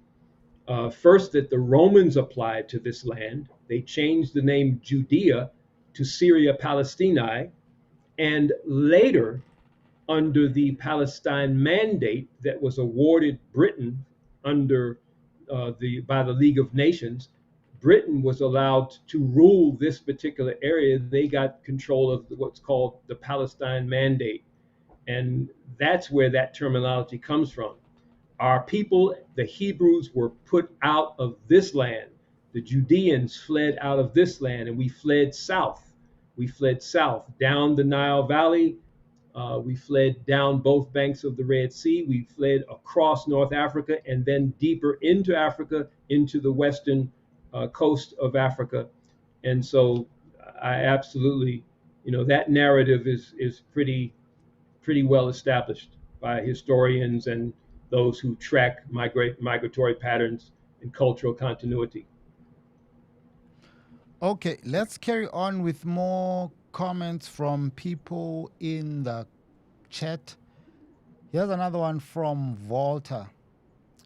S2: First, that the Romans applied to this land. They changed the name Judea to Syria Palestinae, and later, under the Palestine Mandate that was awarded Britain under by the League of Nations, Britain was allowed to rule this particular area, they got control of what's called the Palestine Mandate. And that's where that terminology comes from. Our people, the Hebrews, were put out of this land. The Judeans fled out of this land, and we fled south. We fled south down the Nile Valley. We fled down both banks of the Red Sea. We fled across North Africa and then deeper into Africa, into the western coast of Africa. And so I absolutely, that narrative is pretty well established by historians and those who track migratory patterns and cultural continuity.
S1: Okay, let's carry on with more comments from people in the chat. Here's another one from Volta.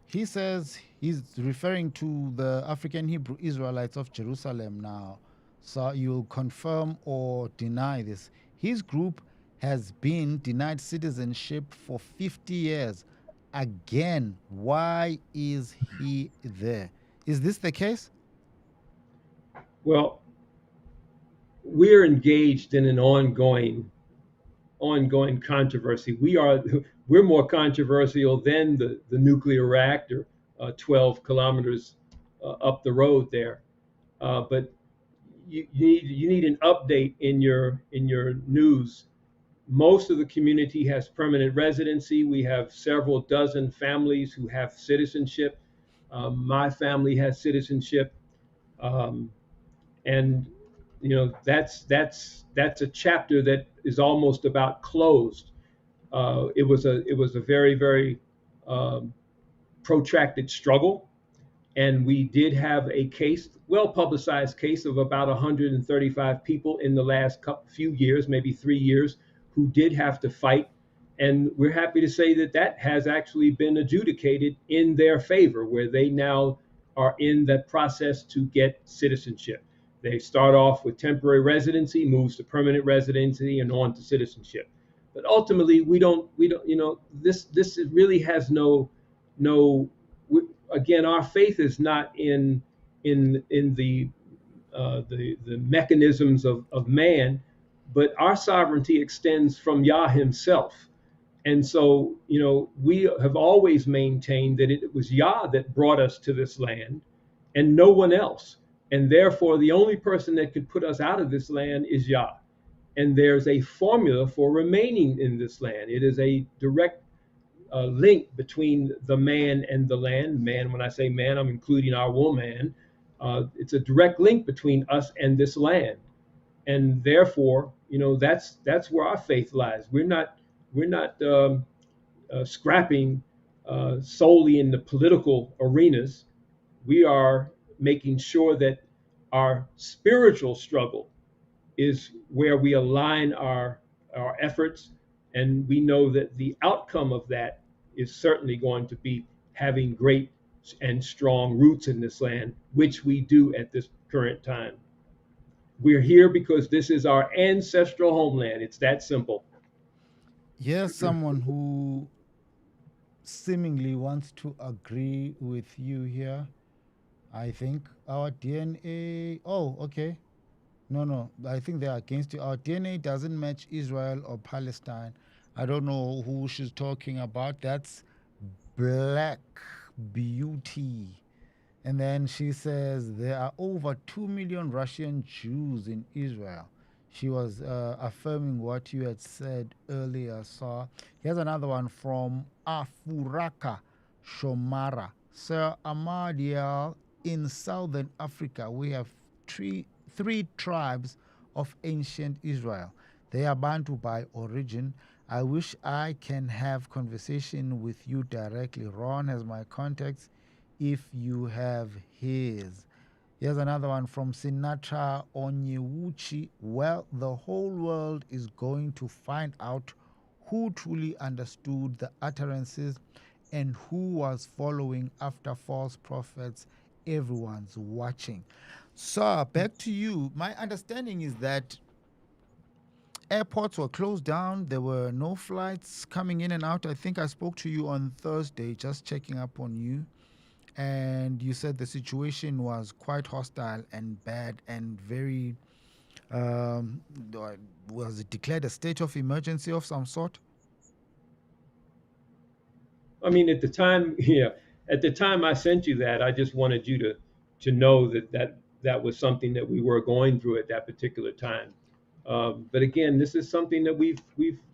S1: He says he's referring to the African Hebrew Israelites of Jerusalem now. So you'll confirm or deny this. His group has been denied citizenship for 50 years. Again, why is he there? Is this the case?
S2: Well, we're engaged in an ongoing controversy. We're more controversial than the nuclear reactor 12 kilometers up the road there. But you need an update in your news. Most of the community has permanent residency. We have several dozen families who have citizenship. My family has citizenship, um, and that's a chapter that is almost about closed. It was a very um, protracted struggle, and we did have a case, well publicized case of about 135 people in the last few years, maybe 3 years, who did have to fight. And we're happy to say that that has actually been adjudicated in their favor, where they now are in the process to get citizenship. They start off with temporary residency, moves to permanent residency, and on to citizenship. But ultimately, we don't, this really has no again, our faith is not in the mechanisms of man, but our sovereignty extends from Yah himself. And so, we have always maintained that it was Yah that brought us to this land and no one else. And therefore, the only person that could put us out of this land is Yah. And there's a formula for remaining in this land. It is a direct link between the man and the land. Man, when I say man, I'm including our woman. It's a direct link between us and this land, and therefore, that's where our faith lies. We're not scrapping solely in the political arenas. We are making sure that our spiritual struggle is where we align our efforts, and we know that the outcome of that is certainly going to be having great and strong roots in this land, which we do at this current time. We're here because this is our ancestral homeland. It's that simple.
S1: Here's someone who seemingly wants to agree with you here. I think our DNA. Oh, okay. No. I think they're against you. Our DNA doesn't match Israel or Palestine. I don't know who she's talking about. That's Black Beauty. And then she says there are over 2 million Russian Jews in Israel. She was affirming what you had said earlier, Sir. Here's another one from Afuraka Shomara. Sir Ahmadiel, in southern Africa, we have three tribes of ancient Israel. They are Bantu by origin. I wish I can have conversation with you directly. Ron has my contacts if you have his. Here's another one from Sinatra Onyewuchi. Well, the whole world is going to find out who truly understood the utterances and who was following after false prophets. Everyone's watching. So, back to you. My understanding is that airports were closed down. There were no flights coming in and out. I think I spoke to you on Thursday, just checking up on you. and you said the situation was quite hostile and bad and very. Um, was it declared a state of emergency of some sort?
S2: I mean, at the time, yeah, at the time I sent you that, I just wanted you to know that was something that we were going through at that particular time. But again, this is something that we've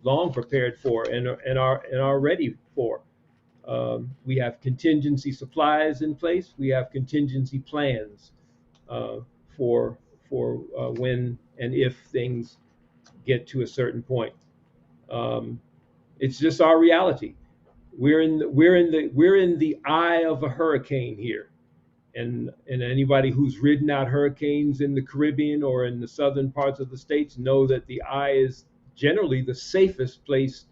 S2: long prepared for and are ready for. We have contingency supplies in place. We have contingency plans uh, for when and if things get to a certain point. Um, it's just our reality. We're in the eye of a hurricane here, and anybody who's ridden out hurricanes in the Caribbean or in the southern parts of the states know that the eye is generally the safest place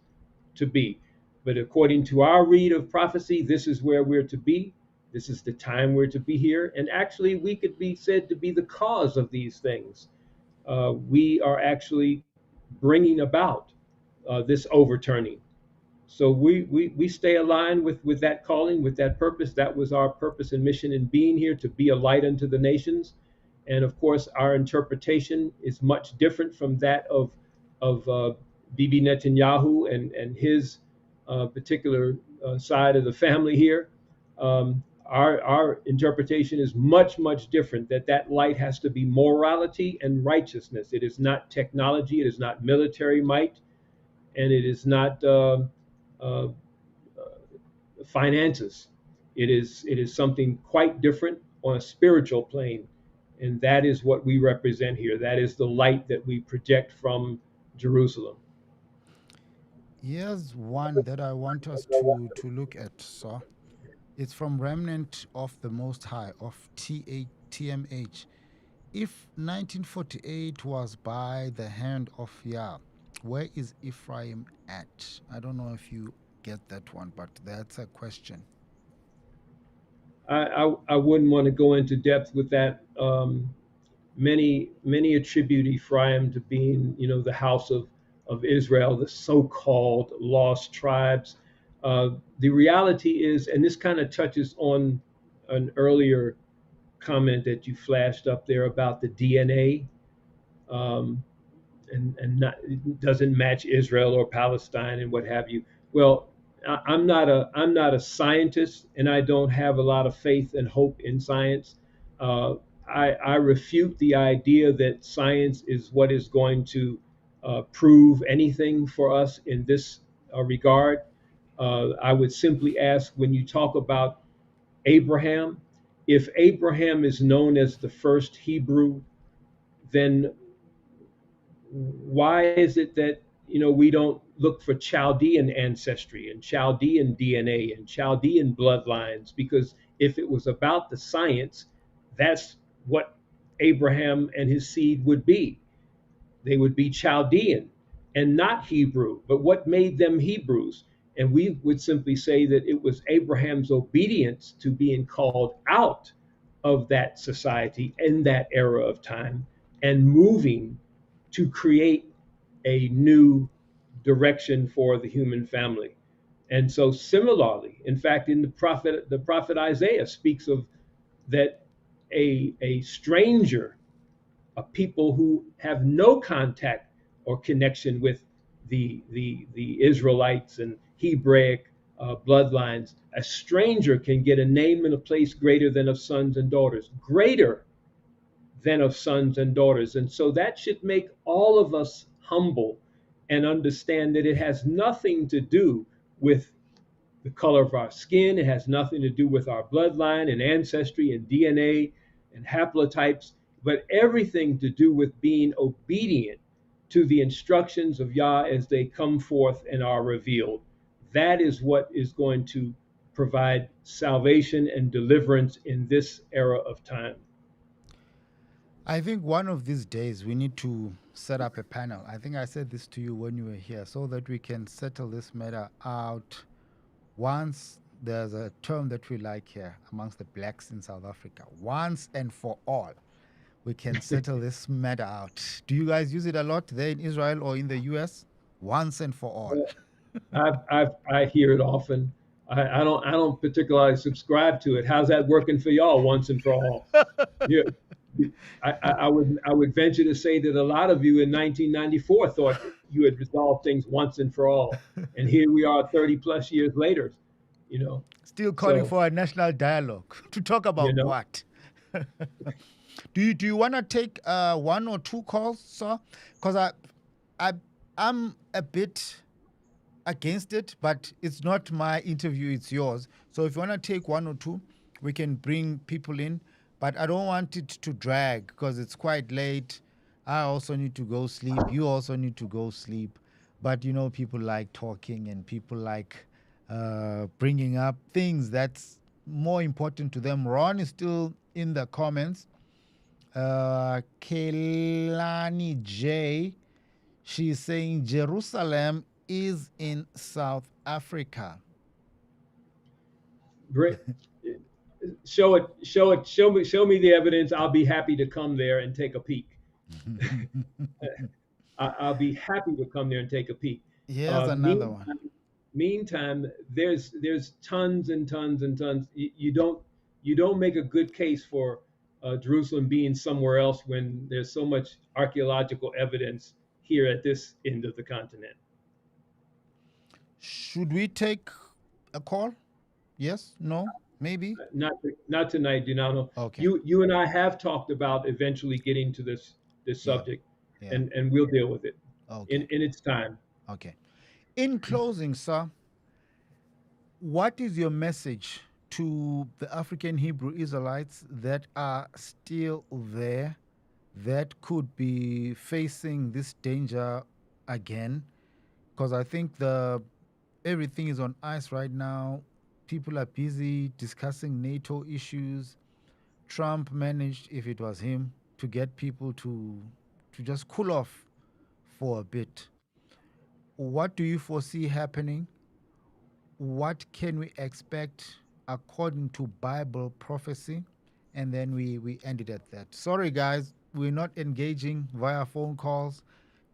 S2: to be. But according to our read of prophecy, this is where we're to be. This is the time we're to be here. And actually, we could be said to be the cause of these things. We are actually bringing about this overturning. So we stay aligned with that calling, with that purpose. That was our purpose and mission in being here, to be a light unto the nations. And of course, our interpretation is much different from that of Bibi Netanyahu and his particular side of the family here. Our interpretation is much different. That light has to be morality and righteousness. It is not technology. It is not military might, and it is not uh, finances. It is something quite different on a spiritual plane, and that is what we represent here. That is the light that we project from Jerusalem.
S1: Here's one that I want us to look at, sir. It's from Remnant of the Most High of TMH. If 1948 was by the hand of Yah, where is Ephraim at? I don't know if you get that one, but that's a question.
S2: I wouldn't want to go into depth with that. Many attribute Ephraim to being, the house of Israel, the so-called lost tribes. The reality is, and this kind of touches on an earlier comment that you flashed up there about the DNA, um, and not, it doesn't match Israel or Palestine and what have you. Well, I'm not a scientist, and I don't have a lot of faith and hope in science. Uh, I refute the idea that science is what is going to prove anything for us in this regard. I would simply ask, when you talk about Abraham, if Abraham is known as the first Hebrew, then why is it that we don't look for Chaldean ancestry and Chaldean DNA and Chaldean bloodlines? Because if it was about the science, that's what Abraham and his seed would be. They would be Chaldean and not Hebrew. But what made them Hebrews? And we would simply say that it was Abraham's obedience to being called out of that society in that era of time and moving to create a new direction for the human family. And so similarly, in fact, in the prophet Isaiah speaks of that a stranger, a people who have no contact or connection with the Israelites and Hebraic bloodlines, a stranger can get a name and a place greater than of sons and daughters, greater than of sons and daughters. And so that should make all of us humble and understand that it has nothing to do with the color of our skin. It has nothing to do with our bloodline and ancestry and DNA and haplotypes, but everything to do with being obedient to the instructions of Yah as they come forth and are revealed. That is what is going to provide salvation and deliverance in this era of time.
S1: I think one of these days we need to set up a panel. I think I said this to you when you were here, so that we can settle this matter out once. There's a term that we like here amongst the blacks in South Africa: once and for all. We can settle this matter out. Do you guys use it a lot there in Israel or in the US? Once and for all.
S2: I hear it often. I don't particularly subscribe to it. How's that working for y'all once and for all? Yeah, I would venture to say that a lot of you in 1994 thought that you had resolved things once and for all, and here we are 30 plus years later. You know,
S1: Still calling
S2: so
S1: for a national dialogue to talk
S2: you
S1: about
S2: know,
S1: what? Do you want to take one or two calls, sir? Because I I'm a bit against it, but it's not my interview, it's yours. So if you want to take one or two, we can bring people in, but I don't want it to drag because it's quite late. I also need to go sleep. You also need to go sleep. But you know, people like talking and people like bringing up things that's more important to them. Ron is still in the comments. Kelani J, she's saying Jerusalem is in South Africa.
S2: bring, show me the evidence. I'll be happy to come there and take a peek. I'll be happy to come there and take a peek.
S1: Here's
S2: Uh,
S1: another one.
S2: meantime, meantime, there's tons and tons and tons. You don't make a good case for Jerusalem being somewhere else when there's so much archaeological evidence here at this end of the continent.
S1: Should we take a call? Yes? No? Maybe?
S2: Not tonight, Dinano.
S1: Okay.
S2: You and I have talked about eventually getting to this
S1: Yeah.
S2: subject,
S1: Yeah.
S2: and we'll deal with it
S1: Okay.
S2: in its time.
S1: Okay. In closing, sir, what is your message to the African Hebrew Israelites that are still there, that could be facing this danger again? Because I think the everything is on ice right now. People are busy discussing NATO issues. Trump managed, if it was him, to get people to just cool off for a bit. What do you foresee happening? What can we expect according to Bible prophecy? And then we end it at that. Sorry, guys, we're not engaging via phone calls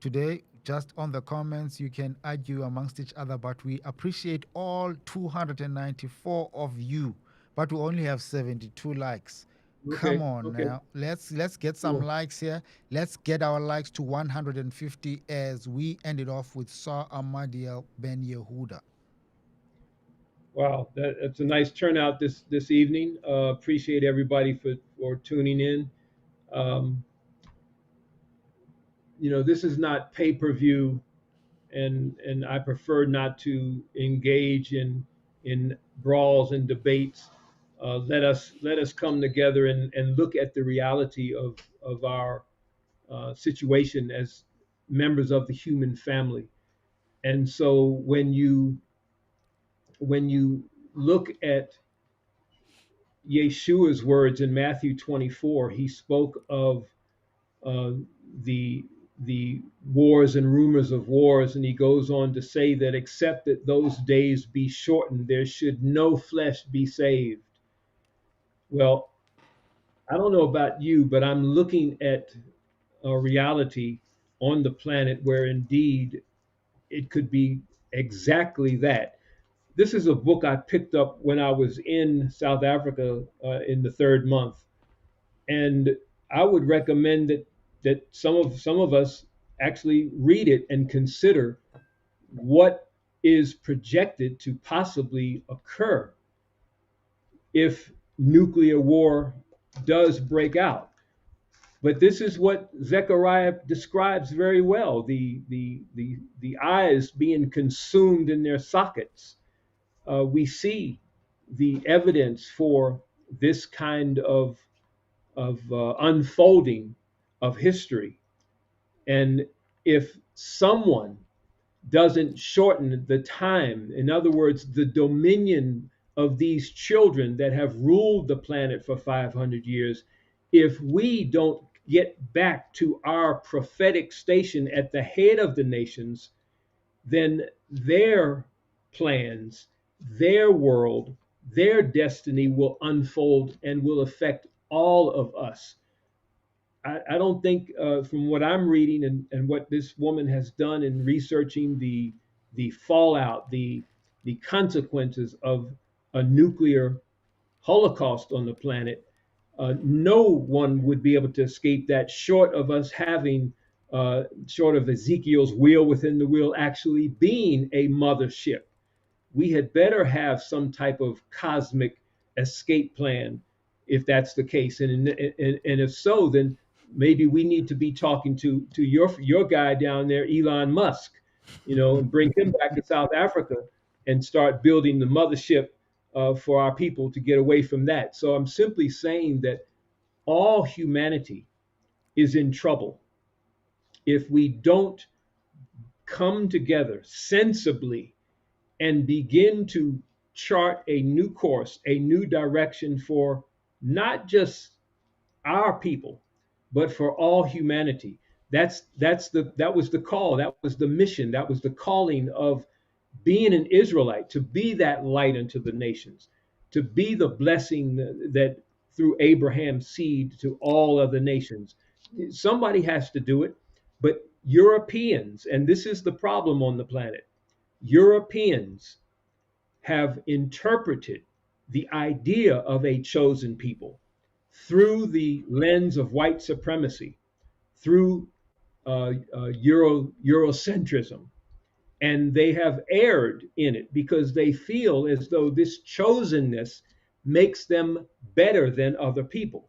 S1: today. Just on the comments, you can argue amongst each other, but we appreciate all 294 of you. But we only have 72 likes. Come
S2: Okay,
S1: on
S2: okay,
S1: now, let's get some
S2: cool.
S1: likes here. Let's get our likes to 150 as we ended off with Sar Ahmadiel Ben Yehuda.
S2: Wow, that's a nice turnout this evening. Appreciate everybody for tuning in. Um, this is not pay-per-view, and I prefer not to engage in brawls and debates. Let us come together and look at the reality of our situation as members of the human family. And so when you look at Yeshua's words in Matthew 24, he spoke of uh, the the wars and rumors of wars, and he goes on to say that except that those days be shortened, there should no flesh be saved. Well, I don't know about you, but I'm looking at a reality on the planet where indeed it could be exactly that. This is a book I picked up when I was in South Africa in the third month, and I would recommend that some of us actually read it and consider what is projected to possibly occur if nuclear war does break out. But this is what Zechariah describes very well: the eyes being consumed in their sockets. We see the evidence for this kind of unfolding of history. And if someone doesn't shorten the time, in other words, the dominion of these children that have ruled the planet for 500 years, if we don't get back to our prophetic station at the head of the nations, then their plans, their world, their destiny will unfold and will affect all of us. I don't think, from what I'm reading and what this woman has done in researching the fallout, the consequences of a nuclear holocaust on the planet, no one would be able to escape that, short of us having, short of Ezekiel's wheel within the wheel actually being a mothership. We had better have some type of cosmic escape plan if that's the case. And if so, then maybe we need to be talking to your guy down there, Elon Musk, and bring him back to South Africa and start building the mothership for our people to get away from that. So I'm simply saying that all humanity is in trouble if we don't come together sensibly and begin to chart a new course, a new direction for not just our people, but for all humanity. That was the call, that was the mission, that was the calling of being an Israelite, to be that light unto the nations, to be the blessing that through Abraham's seed to all other nations. Somebody has to do it, but Europeans, and this is the problem on the planet, Europeans have interpreted the idea of a chosen people through the lens of white supremacy, through Eurocentrism, and they have erred in it because they feel as though this chosenness makes them better than other people,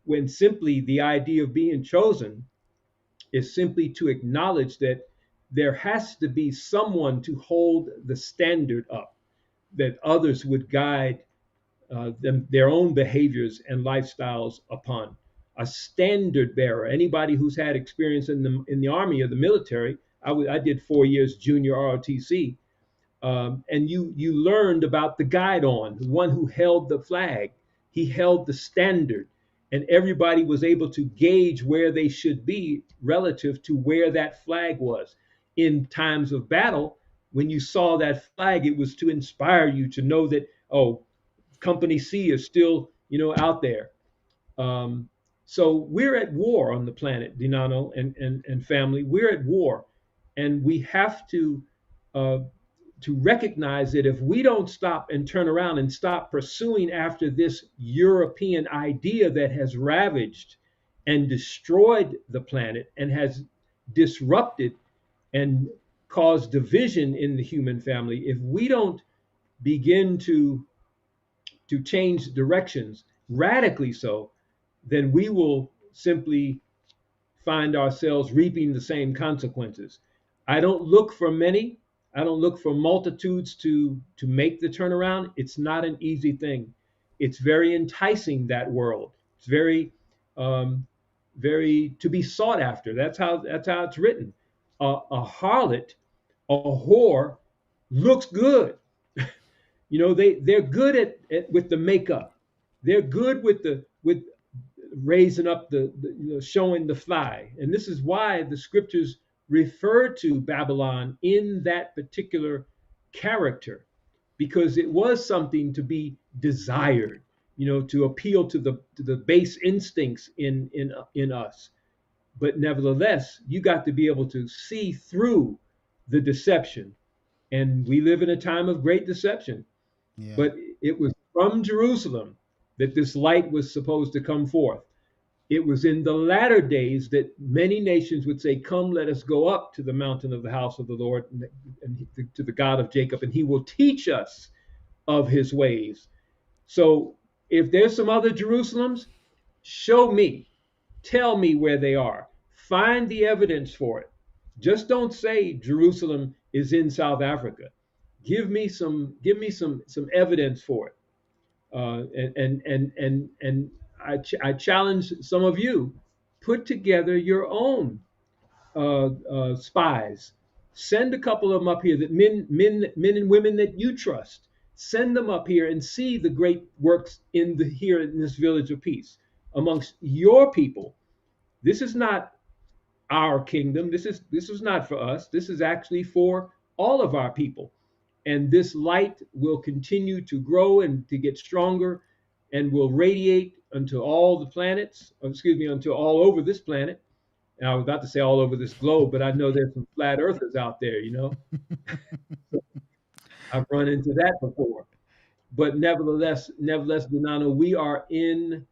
S2: when simply the idea of being chosen is simply to acknowledge that there has to be someone to hold the standard up, that others would guide their own behaviors and lifestyles upon. A standard bearer. Anybody who's had experience in the army or the military, I did 4 years junior ROTC, and you learned about the guide on, the one who held the flag. He held the standard, and everybody was able to gauge where they should be relative to where that flag was. In times of battle, when you saw that flag, it was to inspire you to know that, oh, Company C is still, out there. Um, so we're at war on the planet, Dinano and family. We're at war, and we have uh, to recognize that if we don't stop and turn around and stop pursuing after this European idea that has ravaged and destroyed the planet and has disrupted and caused division in the human family, if we don't begin to change directions radically so, then we will simply find ourselves reaping the same consequences. I don't look for many. I don't look for multitudes to make the turnaround. It's not an easy thing. It's very enticing, that world. It's um, very to be sought after. That's how it's written. A harlot, a whore, looks good. They're good at with the makeup. They're good with raising up the showing the fly. And this is why the scriptures refer to Babylon in that particular character, because it was something to be desired, to appeal to the base instincts in us. But nevertheless, you got to be able to see through the deception. And we live in a time of great deception.
S1: Yeah.
S2: But it was from Jerusalem that this light was supposed to come forth. It was in the latter days that many nations would say, "Come, let us go up to the mountain of the house of the Lord and to the God of Jacob, and he will teach us of his ways." So if there's some other Jerusalems, show me, tell me where they are, find the evidence for it. Just don't say Jerusalem is in South Africa. Give me some evidence for it. And I challenge some of you, put together your own spies. Send a couple of them up here, that men and women that you trust. Send them up here and see the great works here in this village of peace amongst your people. This is not our kingdom. This is not for us. This is actually for all of our people. And this light will continue to grow and to get stronger, and will radiate unto all the planets, excuse me, unto all over this planet. And I was about to say all over this globe, but I know there's some flat earthers out there. I've run into that before. But nevertheless, Dinano, we are in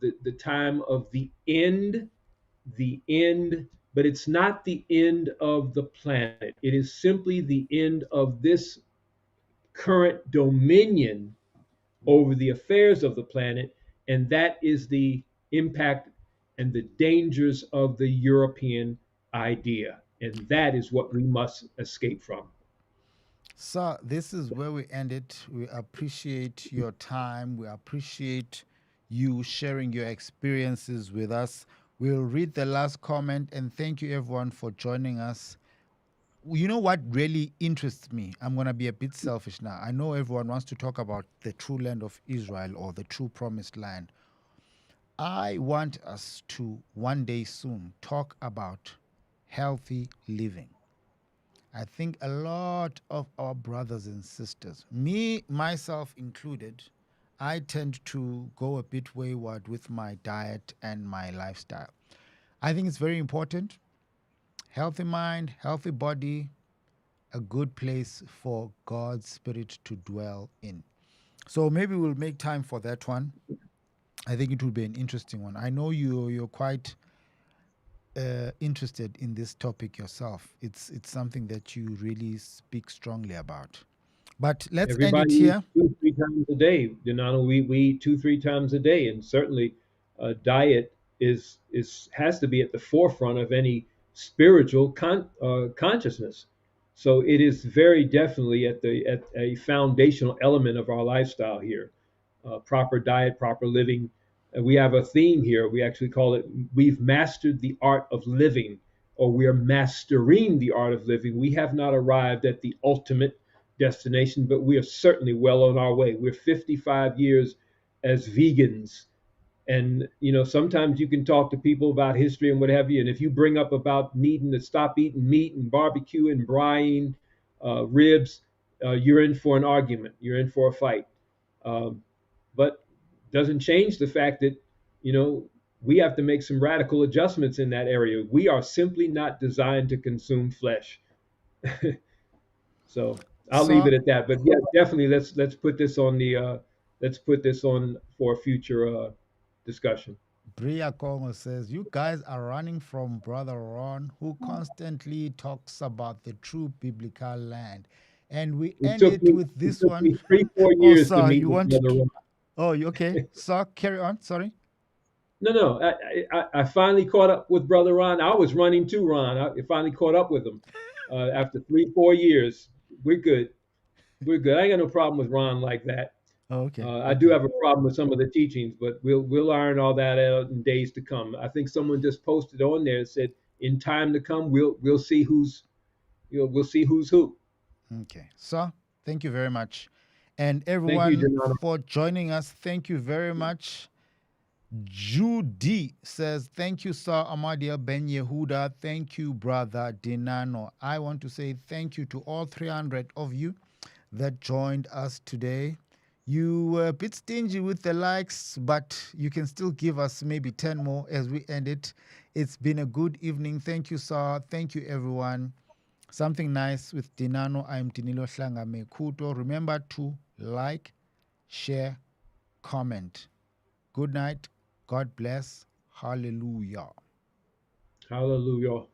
S2: the time of the end, but it's not the end of the planet. It is simply the end of this current dominion over the affairs of the planet, and that is the impact and the dangers of the European idea. And that is what we must escape from.
S1: So this is where we end it. We appreciate your time. We appreciate you sharing your experiences with us. We'll read the last comment and thank you everyone for joining us. You know what really interests me? I'm going to be a bit selfish now. I know everyone wants to talk about the true land of Israel or the true promised land. I want us to one day soon talk about healthy living. I think a lot of our brothers and sisters, me, myself included, I tend to go a bit wayward with my diet and my lifestyle. I think it's very important. Healthy mind, healthy body, a good place for God's Spirit to dwell in. So maybe we'll make time for that one. I think it will be an interesting one. I know you're quite interested in this topic yourself. It's something that you really speak strongly about. But let's end it
S2: Everybody eats
S1: here.
S2: two, three times a day. Donano, we eat two, three times a day, and certainly, diet is has to be at the forefront of any spiritual consciousness. So it is very definitely at a foundational element of our lifestyle here. Proper diet, proper living. We have a theme here. We actually call it "We've mastered the art of living," or we are mastering the art of living. We have not arrived at the ultimate destination, but we are certainly well on our way. We're 55 years as vegans. And sometimes you can talk to people about history and what have you, and if you bring up about needing to stop eating meat and barbecue and braising ribs, you're in for an argument. You're in for a fight. But doesn't change the fact that you know we have to make some radical adjustments in that area. We are simply not designed to consume flesh. So I'll leave
S1: So
S2: it at that. But yeah, definitely let's put this on the let's put this on for a future discussion.
S1: Bria Congo says, you guys are running from Brother Ron, who constantly talks about the true biblical land. And we
S2: It
S1: end
S2: took
S1: it
S2: me
S1: with
S2: it
S1: this
S2: took
S1: one.
S2: me 3 4
S1: Oh,
S2: years to
S1: sir,
S2: meet
S1: you
S2: with
S1: wanted
S2: Brother
S1: to.
S2: Ron.
S1: Oh, you okay? Sir, carry on. Sorry.
S2: No, I finally caught up with Brother Ron. I was running to Ron. I finally caught up with him after 3 4 years. We're good. We're good. I ain't got no problem with Ron like that.
S1: Oh, okay.
S2: I do
S1: Okay.
S2: have a problem with some of the teachings, but we'll iron all that out in days to come. I think someone just posted on there and said, "In time to come, we'll see who's we'll see who's who."
S1: Okay. So, thank you very much. And
S2: Thank you,
S1: everyone
S2: Janana.
S1: for joining us, thank you very much. Judy says, thank you, Sar Ahmadiel Ben Yehuda. Thank you, brother Dinano. I want to say thank you to all 300 of you that joined us today. You were a bit stingy with the likes, but you can still give us maybe 10 more as we end it. It's been a good evening. Thank you, Sar. Thank you, everyone. Something nice with Dinano. I'm Dinilo Shlanga Mekuto. Remember to like, share, comment. Good night. God bless. Hallelujah.
S2: Hallelujah.